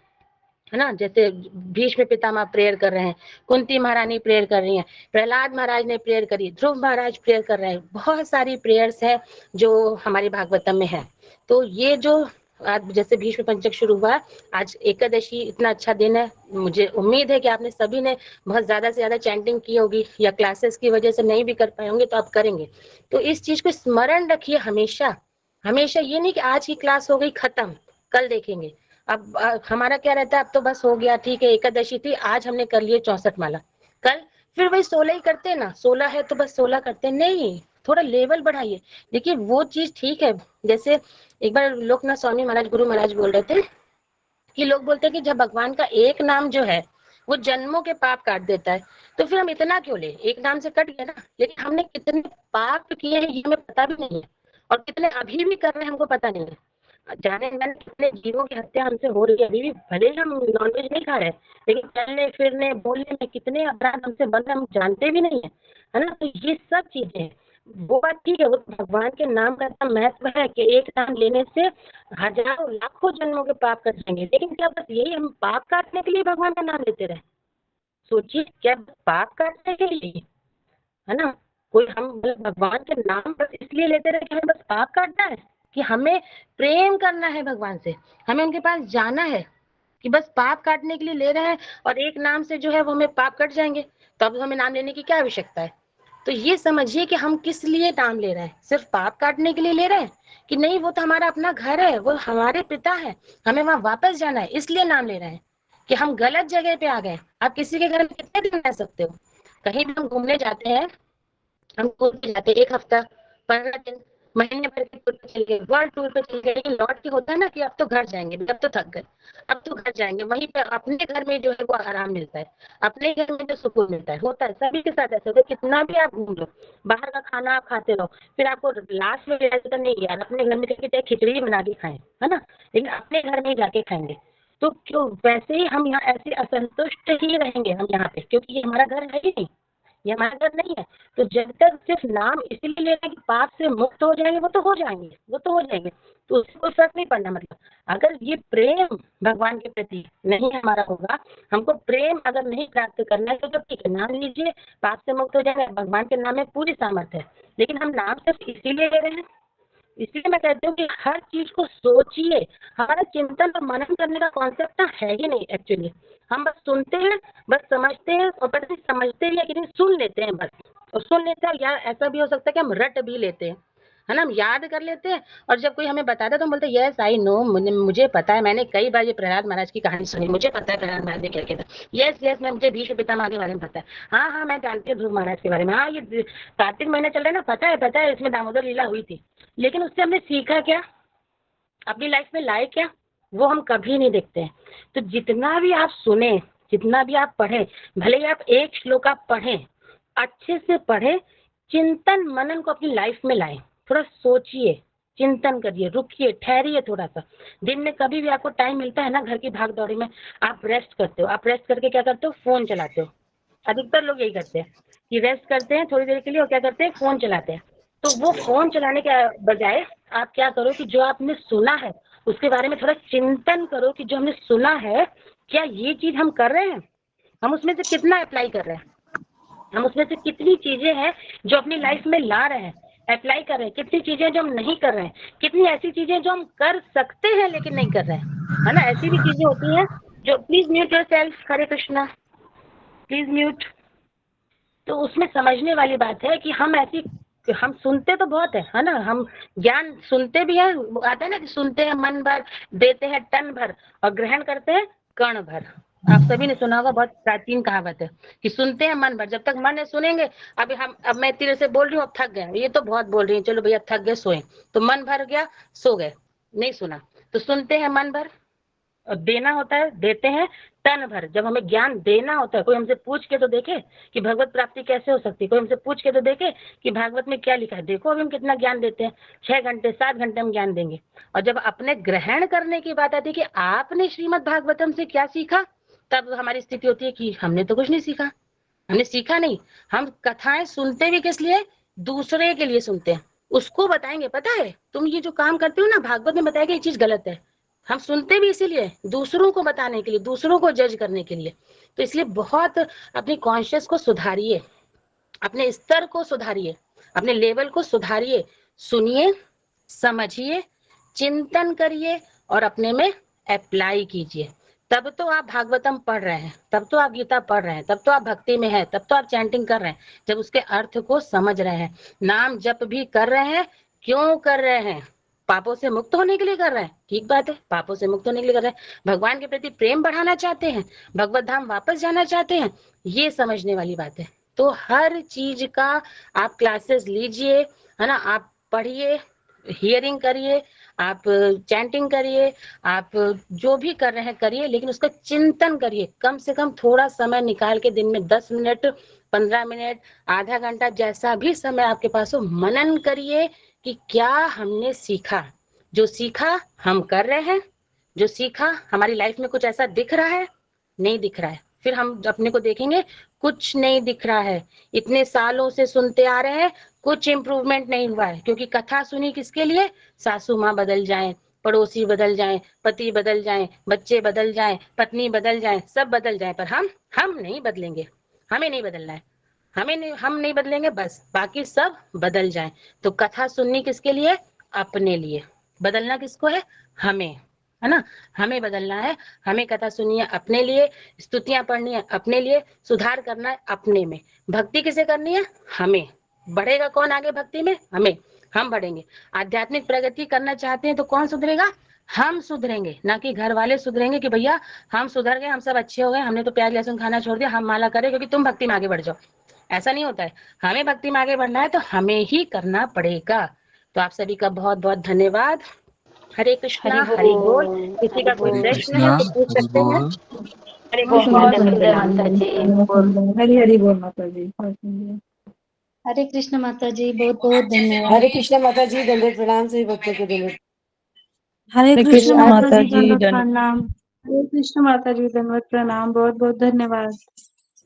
A: है ना। जैसे भीष्म पितामह प्रेयर कर रहे हैं, कुंती महारानी प्रेयर कर रही हैं, प्रहलाद महाराज ने प्रेयर करी, ध्रुव महाराज प्रेयर कर रहे हैं, बहुत सारी प्रेयर्स है जो हमारे भागवतम में है। तो ये जो आज जैसे भीष्म पंचक शुरू हुआ, आज एकादशी इतना अच्छा दिन है, मुझे उम्मीद है कि आपने सभी ने बहुत ज्यादा से ज्यादा चैंटिंग की होगी, या क्लासेस की वजह से नहीं भी कर पाए होंगे तो आप करेंगे। तो इस चीज को स्मरण रखिए हमेशा हमेशा। ये नहीं कि आज की क्लास हो गई खत्म, कल देखेंगे। अब हमारा क्या रहता है, अब तो बस हो गया, ठीक है एकादशी थी, आज हमने कर लिए 64 माला, कल फिर वही 16 ही करते हैं ना, 16 है तो बस 16 करते हैं, नहीं, थोड़ा लेवल बढ़ाइए। देखिए वो चीज ठीक है। जैसे एक बार लोकनाथ स्वामी महाराज, गुरु महाराज बोल रहे थे कि लोग बोलते हैं कि जब भगवान का एक नाम जो है वो जन्मों के पाप काट देता है, तो फिर हम इतना क्यों ले, एक नाम से कट गया ना, लेकिन हमने कितने पाप किए हैं ये हमें पता भी नहीं है, और कितने अभी भी कर रहे हैं हमको पता नहीं है। जाने मन कितने जीवों की हत्या हमसे हो रही है अभी भी, भले ही हम नॉनवेज नहीं खा रहे, लेकिन चलने फिरने बोलने में कितने अपराध हमसे बन रहे हम जानते भी नहीं है ना। तो ये सब चीजें, वो बात ठीक है, वो भगवान के नाम का इतना महत्व है कि एक नाम लेने से हजारों लाखों जन्मों के पाप कट जाएंगे। लेकिन क्या बस यही हम पाप काटने के लिए भगवान का नाम लेते रहे? सोचिए, क्या पाप काटने के लिए, है ना? कोई हम भगवान के नाम बस इसलिए लेते रहे कि हमें बस पाप काटना है, कि हमें प्रेम करना है भगवान से, हमें उनके पास जाना है, कि बस पाप काटने के लिए ले रहे हैं और एक नाम से जो है वो हमें पाप कट जाएंगे, तो अब हमें नाम लेने की क्या आवश्यकता है? तो ये समझिए कि हम किस लिए नाम ले रहे हैं, सिर्फ पाप काटने के लिए ले रहे हैं कि नहीं? वो तो हमारा अपना घर है, वो हमारे पिता है, हमें वहां वापस जाना है, इसलिए नाम ले रहे हैं कि हम गलत जगह पे आ गए। आप किसी के घर में कितने दिन रह सकते हो? कहीं भी हम घूमने जाते हैं, हम टूर पे जाते हैं, 1 हफ्ता, 15 दिन, महीने भर के टूर पे चल गए, वर्ल्ड टूर पे चल गए, लेकिन लौट के होता है ना कि अब तो घर जाएंगे, अब तो थक गए, अब तो घर जाएंगे। वहीं पे अपने घर में जो है वो आराम मिलता है, अपने घर में जो सुकून मिलता है, होता है सभी के साथ ऐसा होता है। कितना भी आप घूम लो, बाहर का खाना आप खाते रहो, फिर आपको लास्ट में रियलाइज होता नहीं यार अपने घर में जाके खिचड़ी बना के खाएं, है ना, लेकिन अपने घर में ही जाके खाएंगे। तो क्यों वैसे ही हम यहाँ ऐसे असंतुष्ट ही रहेंगे हम यहाँ पे, क्योंकि ये हमारा घर है ही नहीं, ये हमारा घर नहीं है। तो जब तक सिर्फ नाम इसीलिए लेना कि पाप से मुक्त हो जाएंगे, वो तो हो जाएंगे, वो तो हो जाएंगे, तो उससे कोई फर्क नहीं पड़ना। मतलब अगर ये प्रेम भगवान के प्रति नहीं हमारा होगा, हमको प्रेम अगर नहीं प्राप्त करना है तो ठीक है, नाम लीजिए, पाप से मुक्त हो जाएंगे, भगवान के नाम में पूरी सामर्थ्य है। लेकिन हम नाम सिर्फ इसीलिए ले रहे हैं, इसलिए मैं कहती हूँ कि हर चीज को सोचिए। हमारा चिंतन और मनन करने का कॉन्सेप्ट ना है ही नहीं एक्चुअली। हम बस सुनते हैं, बस समझते हैं, और पता नहीं समझते हैं कि नहीं, सुन लेते हैं बस, और सुन लेते हैं। यार ऐसा भी हो सकता है कि हम रट भी लेते हैं, है ना, हम याद कर लेते हैं, और जब कोई हमें बताता है तो हम बोलते हैं यस आई नो, मुझे पता है, मैंने कई बार ये प्रहलाद महाराज की कहानी सुनी, मुझे पता है प्रहलाद महाराज ने क्या किया था, यस यस मैं, मुझे भीष्म पितामह के बारे में पता है, हाँ हाँ मैं जानती हूँ ध्रुव महाराज के बारे में, हाँ ये कार्तिक महीना चल रहा है ना, पता है इसमें दामोदर लीला हुई थी। लेकिन उससे हमने सीखा क्या, अपनी लाइफ में लाए क्या, वो हम कभी नहीं देखते हैं। तो जितना भी आप सुने, जितना भी आप पढ़ें, भले ही आप एक श्लोक आप पढ़ें, अच्छे से पढ़ें, चिंतन मनन को अपनी लाइफ में लाएं, थोड़ा सोचिए, चिंतन करिए, रुकिए, ठहरिए थोड़ा सा। दिन में कभी भी आपको टाइम मिलता है ना, घर की भाग दौड़ी में आप रेस्ट करते हो, आप रेस्ट करके क्या करते हो, फोन चलाते हो। अधिकतर लोग यही करते हैं कि रेस्ट करते हैं थोड़ी देर के लिए और क्या करते हैं, फोन चलाते हैं। तो वो फोन चलाने के बजाय आप क्या करो कि जो आपने सुना है उसके बारे में थोड़ा चिंतन करो कि जो हमने सुना है क्या ये चीज हम कर रहे हैं, हम उसमें से कितना अप्लाई कर रहे हैं, हम उसमें से कितनी चीजें हैं जो अपनी लाइफ में ला रहे हैं, अप्लाई कर रहे हैं, कितनी चीजें जो हम नहीं कर रहे हैं, कितनी ऐसी चीजें जो हम कर सकते हैं लेकिन नहीं कर रहे हैं, है ना। ऐसी भी चीजें होती हैं जो, please mute yourself, Hare Krishna, please mute. तो उसमें समझने वाली बात है कि हम सुनते तो बहुत है ना, हम ज्ञान सुनते भी है, आता है ना कि सुनते हैं मन भर, देते हैं टन भर, और ग्रहण करते हैं कण भर। आप सभी ने सुना होगा, बहुत प्राचीन कहावत है कि सुनते हैं मन भर, जब तक मन है सुनेंगे। अब मैं तेरे से बोल रही हूँ, अब थक गए, ये तो बहुत बोल रही है, चलो भैया थक गए, सोए, तो मन भर गया, सो गए, नहीं सुना। तो सुनते हैं मन भर, और देना होता है, देते हैं टन भर। जब हमें ज्ञान देना होता है, कोई हमसे पूछ के तो देखे कि भगवत प्राप्ति कैसे हो सकती है, कोई हमसे पूछ के तो देखे कि भागवत में क्या लिखा है। देखो अभी हम कितना ज्ञान देते हैं, 6 घंटे 7 घंटे हम ज्ञान देंगे। और जब अपने ग्रहण करने की बात आती है कि आपने श्रीमद् भागवतम से क्या सीखा, तब हमारी स्थिति होती है कि हमने तो कुछ नहीं सीखा, हमने सीखा नहीं। हम कथाएं सुनते भी किस लिए, दूसरे के लिए सुनते हैं, उसको बताएंगे, पता है तुम ये जो काम करते हो ना, भागवत में बताया कि ये चीज गलत है, हम सुनते भी इसीलिए, दूसरों को बताने के लिए, दूसरों को जज करने के लिए। तो इसलिए बहुत अपनी कॉन्शियस को सुधारिए, अपने स्तर को सुधारिए, अपने लेवल को सुधारिए, सुनिए, समझिए, चिंतन करिए और अपने में अप्लाई कीजिए। तब तो आप भागवतम पढ़ रहे हैं, तब तो आप गीता पढ़ रहे हैं, तब तो आप भक्ति में हैं, तब तो आप चैंटिंग कर रहे हैं, जब उसके अर्थ को समझ रहे हैं। नाम जप भी कर रहे हैं, क्यों कर रहे हैं? पापों से मुक्त होने के लिए कर रहे हैं, ठीक बात है, पापों से मुक्त होने के लिए कर रहे हैं। भगवान के प्रति प्रेम बढ़ाना चाहते हैं, भगवत धाम वापस जाना चाहते हैं, ये समझने वाली बात है। तो हर चीज का आप क्लासेस लीजिए, है ना, आप पढ़िए, हियरिंग करिए, आप चैंटिंग करिए, आप जो भी कर रहे हैं करिए, लेकिन उसका चिंतन करिए। कम से कम थोड़ा समय निकाल के दिन में 10 मिनट, 15 मिनट, आधा घंटा, जैसा भी समय आपके पास हो, मनन करिए कि क्या हमने सीखा। जो सीखा हम कर रहे हैं, जो सीखा हमारी लाइफ में कुछ ऐसा दिख रहा है, नहीं दिख रहा है, फिर हम अपने को देखेंगे, कुछ नहीं दिख रहा है। इतने सालों से सुनते आ रहे हैं, कुछ इम्प्रूवमेंट नहीं हुआ है, क्योंकि कथा सुनी किसके लिए? सासू माँ बदल जाएं, पड़ोसी बदल जाएं, पति बदल जाएं, बच्चे बदल जाएं, पत्नी बदल जाएं, सब बदल जाएं, पर हम नहीं बदलेंगे, हमें नहीं बदलना है, हम नहीं बदलेंगे, बस बाकी सब बदल जाएं। तो कथा सुननी किसके लिए? अपने लिए। बदलना किसको है? हमें, है ना, हमें बदलना है। हमें कथा सुननी है अपने लिए, स्तुतियां पढ़नी है अपने लिए, सुधार करना है अपने में। भक्ति किसे करनी है? हमें। बढ़ेगा कौन आगे भक्ति में? हमें, हम बढ़ेंगे। आध्यात्मिक प्रगति करना चाहते हैं तो कौन सुधरेगा? हम सुधरेंगे, ना कि घर वाले सुधरेंगे कि भैया हम सुधर गए, हम सब अच्छे हो गए, हमने तो प्याज लहसुन खाना छोड़ दिया, हम माला करें क्योंकि तुम भक्ति में आगे बढ़ जाओ। ऐसा नहीं होता है। हमें भक्ति में आगे बढ़ना है तो हमें ही करना पड़ेगा। तो आप सभी का बहुत बहुत धन्यवाद। हरे कृष्णा, हरि बोल। किसी का कोई
J: हरे
A: प्रश्न है
J: कृष्णा
A: तो पूछ
J: हरि
A: सकते हैं।
J: बोल।
A: हरे
D: बहुत
A: कृष्णा,
D: सुंदर
A: दंडवत
F: सुंदर
A: प्रणाम।
F: माता जी।
D: हरी हरी बोल माता जी, बहुत सुंदर।
B: हरे कृष्ण माता जी, बहुत बहुत धन्यवाद।
K: हरे कृष्ण माता जी, दंडवत प्रणाम। सभी भक्तों को दंडवत।
G: हरे
D: हरे
G: कृष्ण
D: कृष्ण
G: माता जी, दंडवत
D: दंड
G: प्रणाम। हरे कृष्ण माता जी, दंडवत प्रणाम। बहुत बहुत धन्यवाद।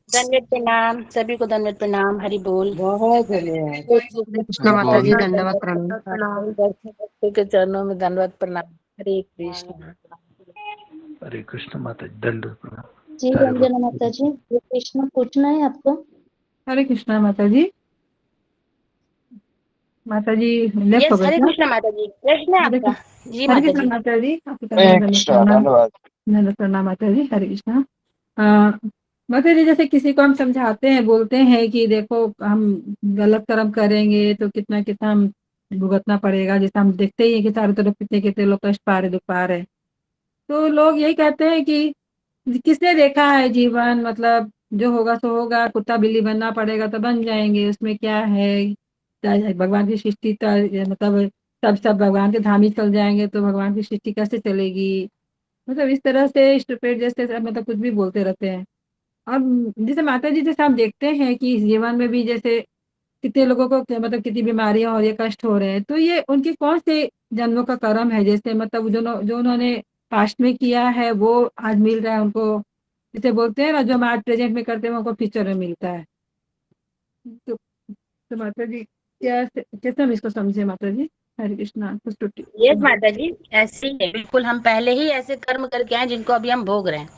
A: दंडवत प्रणाम, सभी को दंडवत प्रणाम। हरि बोल।
K: बहुत धन्यवाद।
H: हरे कृष्ण
J: हरि
H: माता
J: बोल।
H: जी, दंडवत प्रणाम।
A: भक्तों के चरणों में दंडवत प्रणाम। हरे कृष्ण।
L: हरे कृष्ण माता जी, दंडवत प्रणाम।
B: जी
L: सारे
B: रंजना
L: भक्त
B: माता जी, हरे कृष्ण पूछना है आपको?
D: हरे कृष्णा माता जी। माता जी लेफ्ट हो
A: यस,
D: गए
A: हरे
D: क्या?
A: कृष्ण माता जी, प्रश्न है
D: हरे
A: आपका?
D: कृष्ण,
A: जी
D: हरे
A: माता
D: कृष्ण
A: जी।
D: माता जी, आपकी तरफ
C: हरे
D: से दंडवत
C: कृष्णा,
D: प्रणाम।
C: धन्यवाद।
D: दंडवत प्रणाम माता जी, हरे कृष्णा। माता जी, जैसे किसी को हम समझाते हैं, बोलते हैं कि देखो हम गलत कर्म करेंगे तो कितना कितना हम भुगतना पड़ेगा, जैसे हम देखते ही हैं कि चारों तरफ कितने कितने लोग कष्ट पा रहे, दुख पा रहे हैं। तो लोग यही कहते हैं कि किसने देखा है जीवन, मतलब जो होगा सो होगा, कुत्ता बिल्ली बनना पड़ेगा तो बन जाएंगे, उसमें क्या है, भगवान की सृष्टि मतलब सब भगवान के धाम ही चल जाएंगे तो भगवान की सृष्टि कैसे चलेगी। मतलब इस तरह से स्टूपिड जैसे मतलब कुछ भी बोलते रहते हैं। और जैसे माता जी, जैसे हम देखते हैं कि इस जीवन में भी जैसे कितने लोगों को मतलब कितनी बीमारियां हो रही है, कष्ट हो रहे हैं, तो ये उनके कौन से जन्मों का कर्म है, जैसे मतलब जो उन्होंने पास्ट में किया है वो आज मिल रहा है उनको, जैसे बोलते हैं ना, जो हम आज प्रेजेंट में करते हैं उनको फ्यूचर में मिलता है। तो माता जी क्या, कैसे हम इसको समझे माता जी? हरे कृष्णा, कुछ टूटी।
A: यस माता जी, ऐसे ही है बिल्कुल। हम पहले ही ऐसे कर्म करके आए जिनको अभी हम भोग रहे हैं।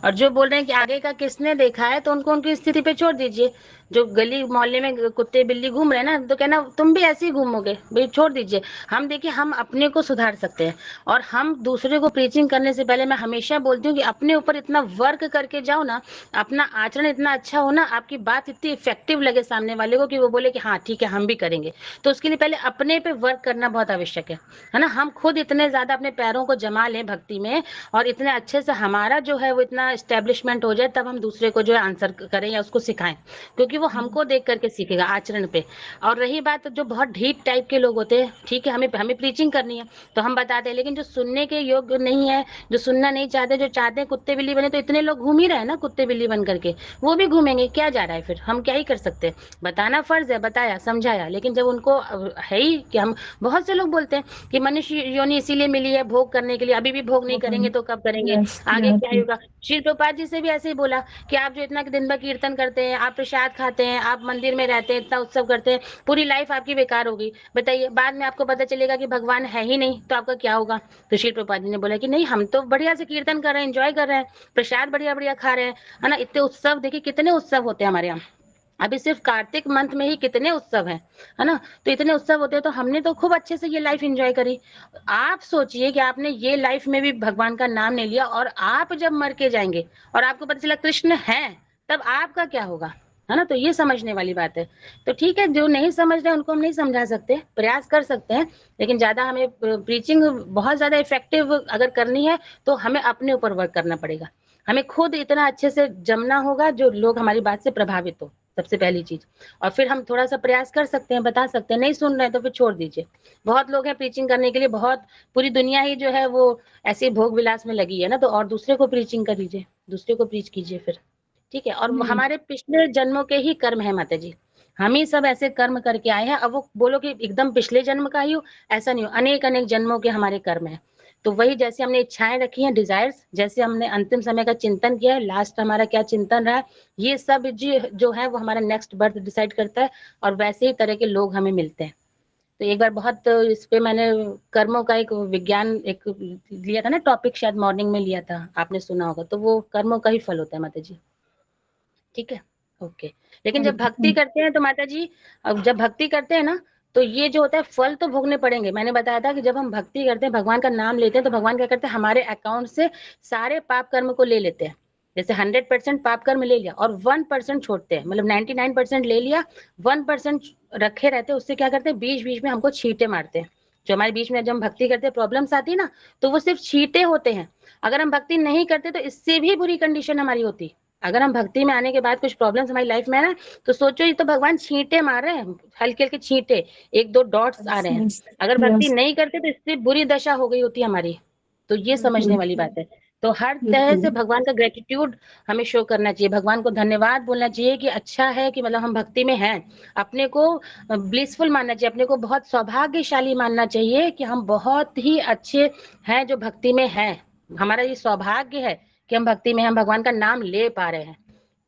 A: और जो बोल रहे हैं कि आगे का किसने देखा है, तो उनको उनकी स्थिति पे छोड़ दीजिए। जो गली मोहल्ले में कुत्ते बिल्ली घूम रहे हैं ना, तो कहना तुम भी ऐसे ही घूमोगे, भाई छोड़ दीजिए। हम देखिए, हम अपने को सुधार सकते हैं। और हम दूसरे को प्रीचिंग करने से पहले मैं हमेशा बोलती हूँ कि अपने ऊपर इतना वर्क करके जाओ ना, अपना आचरण इतना अच्छा हो ना, आपकी बात इतनी इफेक्टिव लगे सामने वाले को कि वो बोले कि हाँ ठीक है, हम भी करेंगे। तो उसके लिए पहले अपने पे वर्क करना बहुत आवश्यक है ना। हम खुद इतने ज्यादा अपने पैरों को जमा लें भक्ति में, और इतने अच्छे से हमारा जो है वो इतना एस्टेब्लिशमेंट हो जाए, तब हम दूसरे को जो है आंसर करें या उसको सिखाएं, क्योंकि वो हमको देख करके सीखेगा आचरण पे। और रही बात जो बहुत ढीठ टाइप के लोग होते हैं, ठीक है, हमें प्रीचिंग करनी है तो हम बताते हैं, लेकिन जो सुनने के योग्य नहीं है, जो सुनना नहीं चाहते, जो चाहते हैं कुत्ते बिल्ली बने, तो इतने लोग घूम ही रहे हैं ना कुत्ते बिल्ली बन करके, वो भी घूमेंगे, क्या जा रहा है फिर, हम क्या ही कर सकते हैं। बताना फर्ज है, बताया समझाया, लेकिन जब उनको है ही कि हम, बहुत से लोग बोलते हैं कि मनुष्य योनि इसीलिए मिली है भोग करने के लिए, अभी भी भोग नहीं करेंगे तो कब करेंगे,
D: यस
A: आगे क्या
D: यस।
A: होगा। श्री प्रभुपाद जी से भी ऐसे ही बोला कि आप जो इतना दिन भर कीर्तन करते हैं, आप प्रसाद खा खाते हैं, आप मंदिर में रहते हैं, इतना उत्सव करते हैं, पूरी लाइफ आपकी बेकार हो गई। बताइए, बाद में आपको पता चलेगा कि भगवान है ही नहीं, तो आपका क्या होगा? तो श्रील प्रभुपाद जी ने बोला कि नहीं, हम तो बढ़िया से कीर्तन कर रहे हैं, एंजॉय कर रहे हैं, प्रसाद बढ़िया बढ़िया खा रहे हैं, है ना। इतने उत्सव, देखिए कितने उत्सव होते हैं हमारे यहाँ। अभी सिर्फ कार्तिक मंथ में ही कितने उत्सव हैं, है ना। तो इतने उत्सव होते हैं, तो हमने तो खूब अच्छे से ये लाइफ एंजॉय करी। आप सोचिए कि आपने ये लाइफ में भी भगवान का नाम नहीं लिया, और आप जब मर के जाएंगे और आपको पता चला कृष्ण है, तब आपका क्या होगा, है ना। तो ये समझने वाली बात है। तो ठीक है, जो नहीं समझ रहे उनको हम नहीं समझा सकते, प्रयास कर सकते हैं, लेकिन ज्यादा हमें प्रीचिंग बहुत ज्यादा इफेक्टिव अगर करनी है तो हमें अपने ऊपर वर्क करना पड़ेगा। हमें खुद इतना अच्छे से जमना होगा जो लोग हमारी बात से प्रभावित हो, सबसे पहली चीज। और फिर हम थोड़ा सा प्रयास कर सकते हैं, बता सकते हैं। नहीं सुन रहे तो फिर छोड़ दीजिए। बहुत लोग हैं प्रीचिंग करने के लिए, बहुत पूरी दुनिया ही जो है वो ऐसे भोग विलास में लगी है ना, तो और दूसरे को प्रीचिंग कर दीजिए, दूसरे को प्रीच कीजिए फिर, ठीक है। और हमारे पिछले जन्मों के ही कर्म है माता जी, हम ही सब ऐसे कर्म करके आए हैं। अब वो बोलो कि एकदम पिछले जन्म का ही हो, ऐसा नहीं हो, अनेक अनेक जन्मों के हमारे कर्म है। तो वही जैसे हमने इच्छाएं रखी हैं, डिजायर्स, जैसे हमने अंतिम समय का चिंतन किया है, लास्ट हमारा क्या चिंतन रहा है, ये सब जो है वो हमारा नेक्स्ट बर्थ डिसाइड करता है, और वैसे ही तरह के लोग हमें मिलते हैं। तो एक बार बहुत इस पे मैंने कर्मों का एक विज्ञान एक लिया था ना टॉपिक, शायद मॉर्निंग में लिया था, आपने सुना होगा। तो वो कर्मों का ही फल होता है माता जी, ठीक है, ओके। लेकिन जब भक्ति करते हैं तो माता जी, अब जब भक्ति करते हैं ना, तो ये जो होता है फल तो भोगने पड़ेंगे। मैंने बताया था कि जब हम भक्ति करते हैं, भगवान का नाम लेते हैं, तो भगवान क्या करते हैं, हमारे अकाउंट से सारे पाप कर्म को ले लेते हैं। जैसे 100% पाप कर्म ले लिया और 1% छोड़ते हैं, मतलब 99% ले लिया, 1% रखे रहते हैं। उससे क्या करते हैं, बीच बीच में हमको छींटे मारते हैं। जो हमारे बीच में जब हम भक्ति करते हैं प्रॉब्लम्स आती है ना, तो वो सिर्फ छींटे होते हैं। अगर हम भक्ति नहीं करते तो इससे भी बुरी कंडीशन हमारी होती। अगर हम भक्ति में आने के बाद कुछ प्रॉब्लम्स हमारी लाइफ में है ना, तो सोचो ये तो भगवान छींटे मार रहे हैं, हल्के हल्के छींटे, 1-2 डॉट्स आ रहे हैं। अगर भक्ति नहीं करते तो इससे बुरी दशा हो गई होती हमारी। तो ये समझने वाली बात है। तो हर तरह से भगवान का ग्रेटिट्यूड हमें शो करना चाहिए, भगवान को धन्यवाद बोलना चाहिए कि अच्छा है कि मतलब हम भक्ति में हैं। अपने को ब्लिसफुल मानना चाहिए, अपने को बहुत सौभाग्यशाली मानना चाहिए कि हम बहुत ही अच्छे हैं जो भक्ति में हैं। हमारा ये सौभाग्य है कि हम भक्ति में, हम भगवान का नाम ले पा रहे हैं,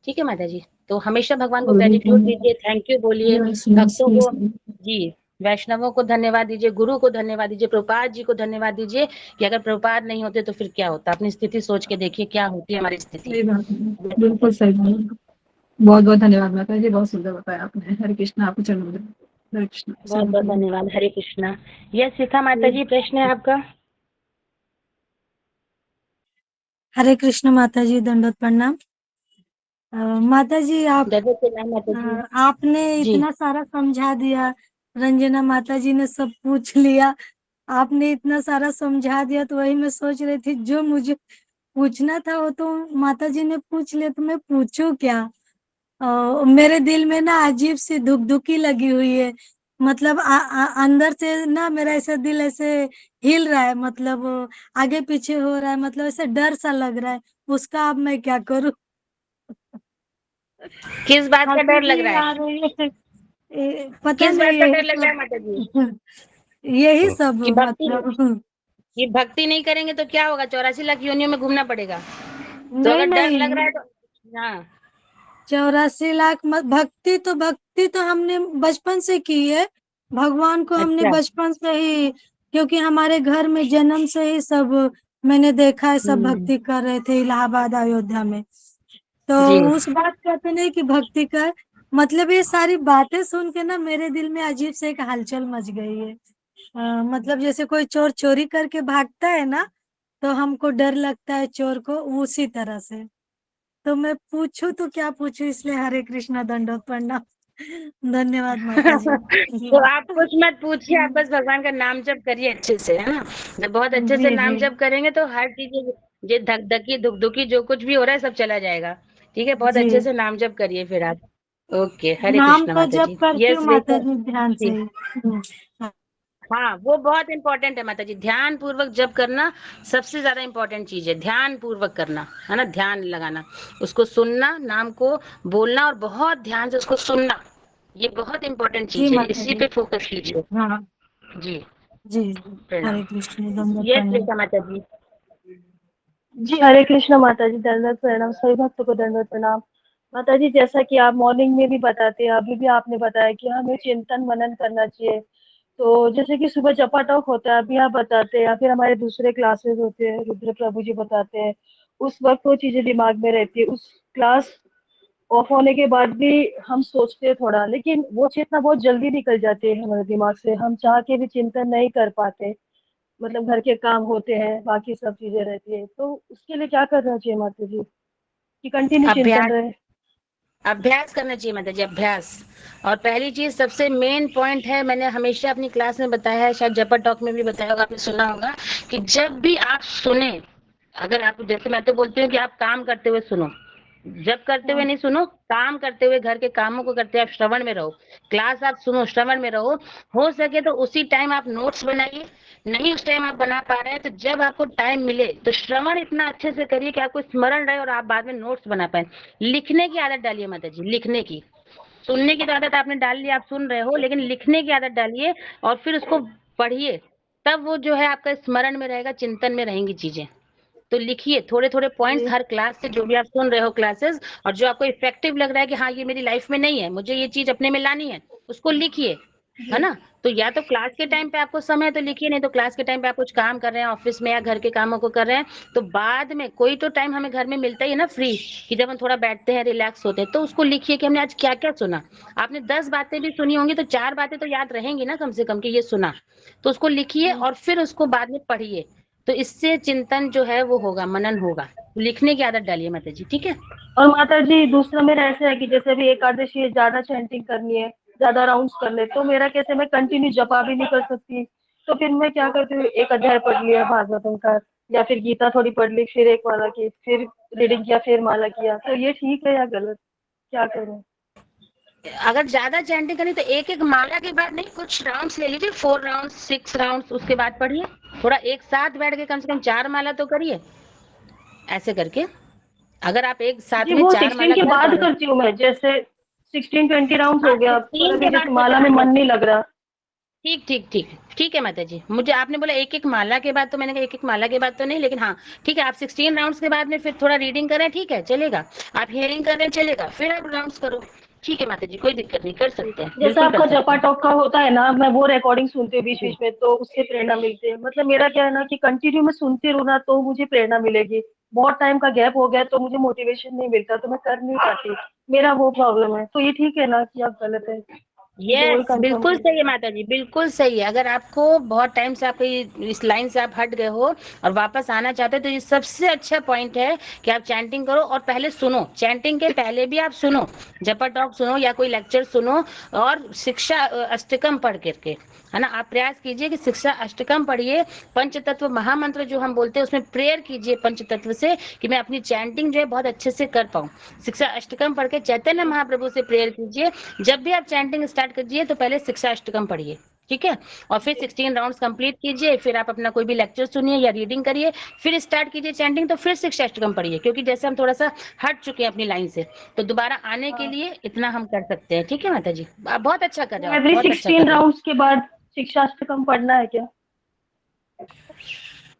A: ठीक है माता जी। तो हमेशा भगवान को ग्रेटिट्यूड दीजिए, थैंक यू बोलिए, भक्तों को जी, वैष्णवों को धन्यवाद दीजिए, गुरु को धन्यवाद दीजिए, प्रभुपाद जी को धन्यवाद दीजिए कि अगर प्रभुपाद नहीं होते तो फिर क्या होता। अपनी स्थिति सोच के देखिए क्या होती है हमारी स्थिति।
D: सही बात है, बिल्कुल सही बात। बहुत बहुत धन्यवाद माता जी, बहुत सुंदर बताया आपने। हरे कृष्णा, आपको चरणों में हरे कृष्णा।
A: बहुत बहुत धन्यवाद, हरे कृष्णा। यस शिखा माता जी, प्रश्न है आपका?
G: हरे कृष्ण माता जी, दंडवत प्रणाम। माता जी आपने इतना सारा समझा दिया, रंजना माता जी ने सब पूछ लिया, आपने इतना सारा समझा दिया। तो वही मैं सोच रही थी, जो मुझे पूछना था वो तो माता जी ने पूछ लिया, तो मैं पूछूं क्या। मेरे दिल में ना अजीब सी धुकधुकी लगी हुई है, मतलब अंदर से ना मेरा ऐसा दिल ऐसे हिल रहा है, मतलब आगे पीछे हो रहा है, मतलब ऐसे डर सा लग रहा है। उसका अब मैं क्या करूं।
A: किस बात का डर लग रहा है?
G: पता
A: किस बात
G: नहीं,
A: का डर लग रहा है माता जी?
G: यही सब
A: कि
G: मतलब
A: भक्ति नहीं करेंगे तो क्या होगा, 84 लाख योनियों में घूमना पड़ेगा। तो अगर डर लग रहा है तो हाँ,
G: 84 लाख भक्ति तो हमने बचपन से की है। भगवान को हमने बचपन से ही, क्योंकि हमारे घर में जन्म से ही सब मैंने देखा है, सब भक्ति कर रहे थे इलाहाबाद अयोध्या में। तो उस बात कहते नहीं कि भक्ति कर, मतलब ये सारी बातें सुन के ना मेरे दिल में अजीब से एक हलचल मच गई है। मतलब जैसे कोई चोर चोरी करके भागता है ना, तो हमको डर लगता है चोर को, उसी तरह से। तो मैं पूछूं तो क्या पूछूं, इसलिए हरे कृष्णा, दंडवत प्रणाम। धन्यवाद माता जी।
A: तो आप कुछ मत पूछिए, आप बस भगवान का नाम जप करिए अच्छे से, है ना। जब बहुत अच्छे से नाम जप करेंगे तो हर चीज, ये धकधकी दुखदुखी जो कुछ भी हो रहा है सब चला जाएगा, ठीक है। बहुत अच्छे से नाम जप करिए फिर आप। ओके, हरे
G: नाम
A: कृष्णा
G: तो
A: माता
G: जप
A: जी।
G: करती हूँ
A: यस
G: माता जी, ध्यान से।
A: हाँ, वो बहुत इंपॉर्टेंट है माता जी, ध्यान पूर्वक जप करना सबसे ज्यादा इंपॉर्टेंट चीज है। ध्यान पूर्वक करना, है ना, ध्यान लगाना, उसको सुनना, नाम को बोलना और बहुत ध्यान से उसको सुनना, ये बहुत इंपॉर्टेंट चीज है, इसी पे फोकस कीजिए।
G: हाँ
A: जी
G: जी, हरे कृष्ण, दंडवत
A: यस
G: प्रणाम।
A: रेखा माता जी।
H: जी हरे कृष्ण माता जी, दंडवत प्रणाम। सभी भक्तों को दंडवत प्रणाम।
M: माता जी जैसा कि आप मॉर्निंग में भी बताते हैं, अभी भी आपने बताया कि हमें चिंतन मनन करना चाहिए। तो जैसे कि सुबह जपा टॉक होता है, अभी आप बताते हैं, या फिर हमारे दूसरे क्लासेस होते हैं, रुद्र प्रभु जी बताते हैं, उस वक्त वो चीजें दिमाग में रहती है। उस क्लास ऑफ होने के बाद भी हम सोचते हैं थोड़ा, लेकिन वो चेतना बहुत जल्दी निकल जाती है हमारे दिमाग से, हम चाह के भी चिंतन नहीं कर पाते। मतलब घर के काम होते हैं, बाकी सब चीजें रहती है, तो उसके लिए क्या करना चाहिए माता जी कि कंटिन्यू चिंतन
A: अभ्यास
M: रहे?
A: अभ्यास करना चाहिए माता जी, अभ्यास। और पहली चीज सबसे मेन पॉइंट है, मैंने हमेशा अपनी क्लास में बताया है, शायद जपा टॉक में भी बताया होगा, आपने सुना होगा कि जब भी आप सुने, अगर आप, जैसे मैं तो बोलती हूँ कि आप काम करते हुए सुनो, जब करते हुए नहीं सुनो, काम करते हुए, घर के कामों को करते हुए आप श्रवण में रहो, क्लास आप सुनो, श्रवण में रहो। हो सके तो उसी टाइम आप नोट्स बनाइए, नहीं उस टाइम आप बना पा रहे हैं तो जब आपको टाइम मिले तो श्रवण इतना अच्छे से करिए कि आपको स्मरण रहे और आप बाद में नोट्स बना पाए। लिखने की आदत डालिए माता जी, लिखने की। सुनने की तो आदत आपने डाल ली, आप सुन रहे हो, लेकिन लिखने की आदत डालिए और फिर उसको पढ़िए, तब वो जो है आपका स्मरण में रहेगा, चिंतन में रहेंगी चीजें। तो लिखिए थोड़े थोड़े पॉइंट्स
M: जी
A: हर क्लास से, जो भी आप सुन रहे हो क्लासेस, और जो आपको इफेक्टिव लग रहा है कि हाँ ये मेरी लाइफ में नहीं है, मुझे ये चीज अपने में लानी है, उसको लिखिए, है
M: जी
A: ना। तो या तो क्लास के टाइम पे आपको समय है तो लिखिए, नहीं तो क्लास के टाइम पे आप कुछ काम कर रहे हैं ऑफिस में या घर के कामों को कर रहे हैं, तो बाद में कोई तो टाइम हमें घर में मिलता ही है ना फ्री, कि जब हम थोड़ा बैठते हैं, रिलैक्स होते हैं, तो उसको लिखिए कि हमने आज क्या क्या सुना। आपने 10 बातें भी सुनी होंगी तो 4 बातें तो याद रहेंगी ना कम से कम, कि ये सुना। तो उसको लिखिए
M: जी
A: और फिर उसको बाद में पढ़िए, तो इससे चिंतन जो है वो होगा, मनन होगा। लिखने की आदत डालिए माता जी, ठीक है।
M: और माता जी दूसरा मेरा ऐसा है कि जैसे भी एकादशी है, ज्यादा चैंटिंग करनी है, ज्यादा राउंड्स कर ले, तो मेरा कैसे, मैं कंटिन्यू जपा भी नहीं कर सकती, तो फिर मैं क्या करती हूँ, एक अध्याय पढ़ लिया भागवतम का, या फिर गीता थोड़ी पढ़ ली, फिर एक माला की, फिर रीडिंग किया, फिर माला किया, तो ये ठीक है या गलत, क्या करूँ?
A: अगर ज्यादा चैंटिंग करनी तो एक एक माला के बाद नहीं, कुछ राउंड्स ले लीजिए, 4 राउंड 6 राउंड, उसके बाद पढ़िए। थोड़ा एक साथ बैठ के कम से कम 4 माला तो करिए, ऐसे करके। अगर आप एक साथ
M: जी
A: में
M: वो
A: 4
M: 16
A: माला
M: के
A: कर पा
M: बाद
A: रहे हैं,
M: करती हूँ मैं, जैसे 16-20 राउंड हो
A: हाँ
M: गया, पर
A: 16
M: अभी
A: के
M: जैसे
A: बाद तो
M: माला में
A: करिए।
M: मन नहीं लग रहा।
A: ठीक ठीक ठीक ठीक है माता जी, मुझे आपने बोला एक एक माला के बाद, तो मैंने कहा एक एक माला के बाद तो नहीं, लेकिन हाँ ठीक है, आप 16 राउंड्स के बाद में फिर थोड़ा रीडिंग करें, ठीक है चलेगा। आप हियरिंग करें चलेगा, फिर आप राउंड्स करो, ठीक है माता जी, कोई दिक्कत नहीं, कर सकते हैं,
M: जैसा
A: बिल्कुल कर
M: आपका
A: सकते
M: जपा
A: हैं।
M: टॉक का होता है ना, मैं वो रिकॉर्डिंग सुनती हूँ बीच
A: जी
M: बीच में, तो उससे प्रेरणा मिलती है। मतलब मेरा क्या है ना कि कंटिन्यू मैं सुनती रहूँ ना, तो मुझे प्रेरणा मिलेगी। बहुत टाइम का गैप हो गया तो मुझे मोटिवेशन नहीं मिलता, तो मैं कर नहीं पाती। मेरा वो प्रॉब्लम है, तो ये ठीक है ना कि आप गलत है? मुझे वही
A: यस
M: कंफर्म
A: बिल्कुल
M: करना
A: सही है
M: था।
A: माता जी, बिल्कुल सही है। अगर आपको बहुत टाइम से आपकी इस लाइन से आप हट गए हो और वापस आना चाहते हो, तो ये सबसे अच्छा पॉइंट है कि आप चैंटिंग करो और पहले सुनो, चैंटिंग के पहले भी आप सुनो, जपा टॉक सुनो या कोई लेक्चर सुनो, और शिक्षा अष्टकम पढ़ करके, है ना, आप प्रयास कीजिए कि शिक्षा अष्टकम पढ़िए। पंच तत्व महामंत्र जो हम बोलते हैं उसमें प्रेयर कीजिए पंच तत्व से, कि मैं अपनी चैंटिंग जो है बहुत अच्छे से कर पाऊँ। शिक्षा अष्टकम पढ़ के चैतन्य महाप्रभु से प्रेयर कीजिए। जब भी आप चैंटिंग स्टार्ट कीजिए तो पहले शिक्षा अष्टकम पढ़िए, ठीक है, और फिर 16 राउंड्स कंप्लीट कीजिए, फिर आप अपना कोई भी लेक्चर सुनिए या रीडिंग करिए, फिर स्टार्ट कीजिए चैंटिंग, तो फिर शिक्षा अष्टकम पढ़िए, क्योंकि जैसे हम थोड़ा सा हट चुके हैं अपनी लाइन से, तो दोबारा आने के लिए इतना हम कर सकते हैं, ठीक है माता जी। आप बहुत अच्छा कर रहे
M: तो
A: हो, आप
M: एवरी
A: बहुत अच्छा कर
M: 16
A: रहे हो।
M: राउंड्स के बाद शिक्षा अष्टकम पढ़ना है क्या?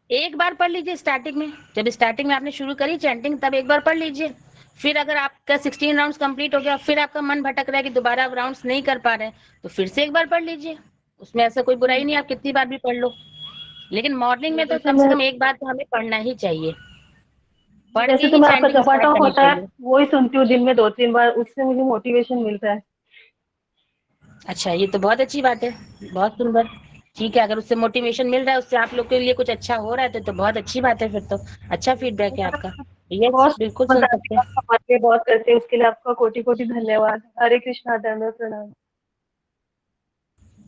A: एक बार पढ़ लीजिए स्टार्टिंग में, जब स्टार्टिंग में आपने शुरू करी चैंटिंग, तब एक बार पढ़ लीजिए। फिर अगर आपका 16 राउंड्स कंप्लीट हो गया, फिर आपका मन भटक रहा है कि दोबारा आप राउंड्स नहीं कर पा रहे हैं, तो फिर से एक बार पढ़ लीजिए, उसमें ऐसा कोई बुराई नहीं, आप कितनी बार भी पढ़ लो। लेकिन मॉर्निंग
M: जी
A: में तो
M: जैसे
A: कम से
M: मैं
A: कम एक बार तो हमें पढ़ना ही चाहिए,
M: जी
A: पढ़ के
M: वैसे तो
A: ही
M: मैं आपका
A: चैंटिंग
M: जपा
A: स्टार्ट
M: टॉक
A: करनी
M: होता है,
A: चाहिए।
M: वो ही सुनती हूँ दिन में 2-3 बार, उससे मुझे मोटिवेशन मिलता है।
A: अच्छा, ये तो बहुत अच्छी बात है, बहुत सुंदर। ठीक है, अगर उससे मोटिवेशन मिल रहा है, उससे आप लोग के लिए कुछ अच्छा हो रहा है, तो बहुत अच्छी बात है, फिर तो अच्छा फीडबैक है आपका। यस
M: बहुत
A: बिल्कुल सुन
M: बताते
A: सकते
M: हैं,
A: हैं।
M: आप बातें बहुत करते हैं, उसके लिए आपका कोटि कोटि धन्यवाद। हरे कृष्णा, दंडवत प्रणाम।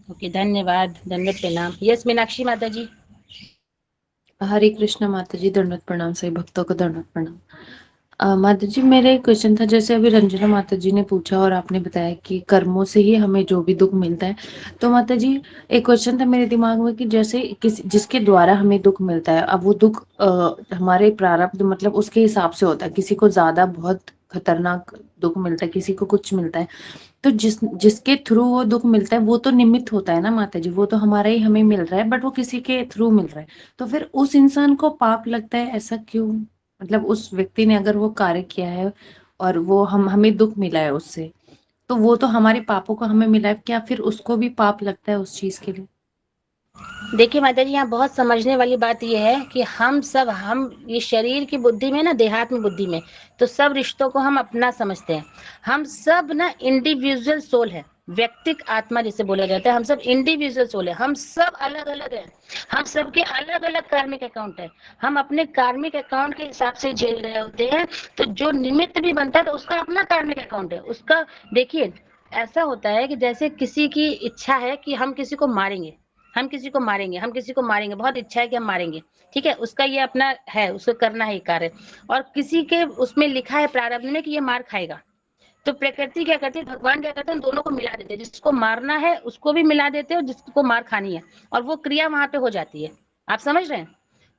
A: ओके, धन्यवाद, दंडवत प्रणाम। यस मीनाक्षी माता जी।
N: हरे कृष्णा माता जी, दंडवत प्रणाम, सभी भक्तों को दंडवत प्रणाम। माता जी मेरा एक क्वेश्चन था, जैसे अभी रंजना माता जी ने पूछा और आपने बताया कि कर्मों से ही हमें जो भी दुख मिलता है, तो माता जी एक क्वेश्चन था मेरे दिमाग में कि जैसे जिसके द्वारा हमें दुख मिलता है, अब वो दुख हमारे प्रारब्ध मतलब उसके हिसाब से होता है, किसी को ज्यादा बहुत खतरनाक दुख मिलता है, किसी को कुछ मिलता है, तो जिसके थ्रू वो दुख मिलता है वो तो निमित्त होता है ना माता जी, वो तो हमारा ही हमें मिल रहा है, बट वो किसी के थ्रू मिल रहा है, तो फिर उस इंसान को पाप लगता है, ऐसा क्यों? मतलब उस व्यक्ति ने अगर वो कार्य किया है और वो हमें दुख मिला है उससे, तो वो तो हमारे पापों को हमें मिला है, क्या फिर उसको भी पाप लगता है उस चीज के लिए?
A: देखिए माता जी, यहाँ बहुत समझने वाली बात ये है कि हम ये शरीर की बुद्धि में ना, देहात में बुद्धि में, तो सब रिश्तों को हम अपना समझते हैं। हम सब ना इंडिविजुअल सोल है, व्यक्तिक आत्मा जिसे बोला जाता है। हम सब इंडिविजुअल सोल है, हम सब अलग अलग हैं, हम सबके अलग अलग कार्मिक अकाउंट है। हम अपने कार्मिक अकाउंट के हिसाब से झेल रहे होते हैं, तो जो निमित्त भी बनता है तो उसका अपना कार्मिक अकाउंट है उसका। देखिए ऐसा होता है कि जैसे किसी की इच्छा है कि हम किसी को मारेंगे, हम किसी को मारेंगे, बहुत इच्छा है कि हम मारेंगे, ठीक है, उसका ये अपना है, उसको करना है कार्य। और किसी के उसमें लिखा है प्रारब्ध में कि ये मार खाएगा, तो प्रकृति क्या करती है, भगवान क्या करते हैं, दोनों को मिला देते हैं। जिसको मारना है उसको भी मिला देते हैं और जिसको मार खानी है, और वो क्रिया वहां पे हो जाती है। आप समझ रहे हैं?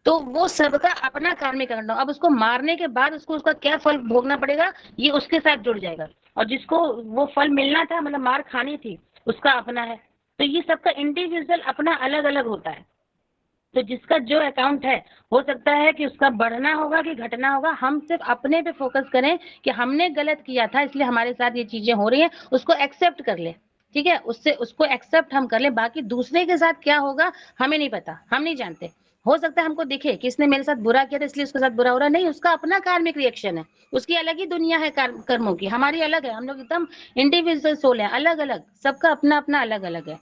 A: तो वो सबका अपना कार्मिक अकाउंट। अब उसको मारने के बाद उसको उसका क्या फल भोगना पड़ेगा, ये उसके साथ जुड़ जाएगा। और जिसको वो फल मिलना था, मतलब मार खानी थी, उसका अपना है। तो ये सबका इंडिविजुअल अपना अलग अलग होता है। तो जिसका जो अकाउंट है, हो सकता है कि उसका बढ़ना होगा कि घटना होगा। हम सिर्फ अपने पे फोकस करें कि हमने गलत किया था इसलिए हमारे साथ ये चीजें हो रही हैं, उसको एक्सेप्ट कर ले, ठीक है, उसको एक्सेप्ट हम कर ले। बाकी दूसरे के साथ क्या होगा हमें नहीं पता, हम नहीं जानते। हो सकता है हमको दिखे कि इसने मेरे साथ बुरा किया था इसलिए उसके साथ बुरा हो रहा है, नहीं, उसका अपना कार्मिक रिएक्शन है, उसकी अलग ही दुनिया है कर्मों की, हमारी अलग है। हम लोग एकदम इंडिविजुअल सोल है, अलग अलग, सबका अपना अपना अलग अलग है।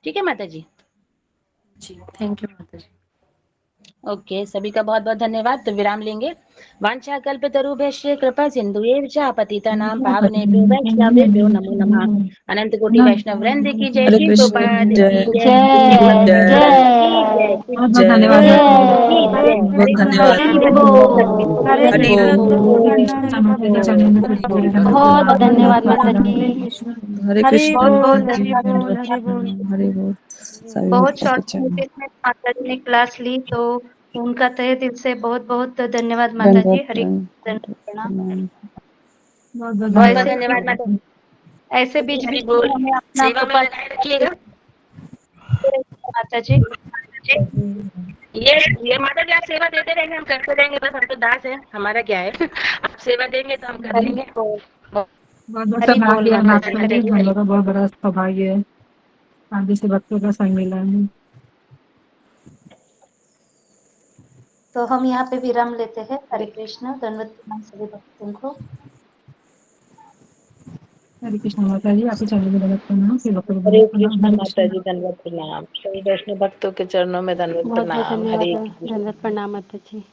A: ठीक है माता जी?
N: जी थैंक यू माता जी।
A: ओके, सभी का बहुत बहुत धन्यवाद। तो विराम लेंगे। वांछा कल्पतरुभ्यश्च कृपा सिंधुएव च पतितानां पावनेभ्यो वैष्णवेभ्यो नमो नमः। अनंत कोटि वैष्णव वृंद की जय,
N: हरे
A: श्री
N: कृष्ण
A: प्रभुपाद
N: जय
A: की जय,
N: जय
D: बहुत बहुत
N: जय
D: धन्यवाद
A: जय
N: बहुत धन्यवाद।
G: हरे
N: हरि
G: कृष्ण
N: बोल
D: माता के चरणों में कोटि कोटि
F: बहुत
D: नमन।
F: बहुत धन्यवाद माता जी।
N: हरे
G: हरि
N: कृष्ण
G: बोल,
N: माता जी
G: हरि बोल,
N: दंडवत
G: हरि बोल।
N: प्रणाम। हरि बोल। सभी
B: बहुत
N: भक्तों के
B: शॉर्ट
N: चरण
B: नोटिस में माता जी ने क्लास ली, तो उनका तहे दिल से बहुत बहुत धन्यवाद माता जी।
N: दंडवत
B: हरि
N: प्रणाम
B: प्रणाम।
N: प्रणाम।
D: बहुत बहुत
A: बहुत बहुत
B: ऐसे
A: धन्यवाद माता जी।
B: ऐसे बीच
A: हरि
B: बीच
A: बोल।
B: में हमें अपना
A: सेवा में
B: कृपा
A: लगाए रखिएगा।
B: माता जी।
A: ये माता जी, आप सेवा देते रहेंगे, हम करते रहेंगे, बस हम तो दास हैं, हमारा क्या है। आप सेवा देंगे तो हम कर
B: हरि
A: लेंगे।
B: बोल,
D: बहुत बहुत
B: हरि बोल
D: सौभाग्य है
B: माता जी,
D: आपका
B: हरि
D: भी, हम लोग का बहुत बड़ा सौभाग्य है, आप जैसे बच्चों का संग मिला है।
B: तो हम यहाँ पे विराम लेते हैं। हरे कृष्ण, दंडवत प्रणाम सभी भक्तों को।
D: हरे कृष्ण माता जी, आपके चरणों में दंडवत प्रणाम, फिर भक्तों को
O: हरे
D: दंडवत प्रणाम।
O: कृष्ण
D: हरे
O: माता
D: कृष्ण।
O: जी दंडवत प्रणाम। सभी वैष्णव भक्तों के चरणों में दंडवत
F: बहुत बहुत
O: प्रणाम।
F: धन्यवाद,
O: हरे कृष्ण।
F: धन्यवाद प्रणाम माता जी।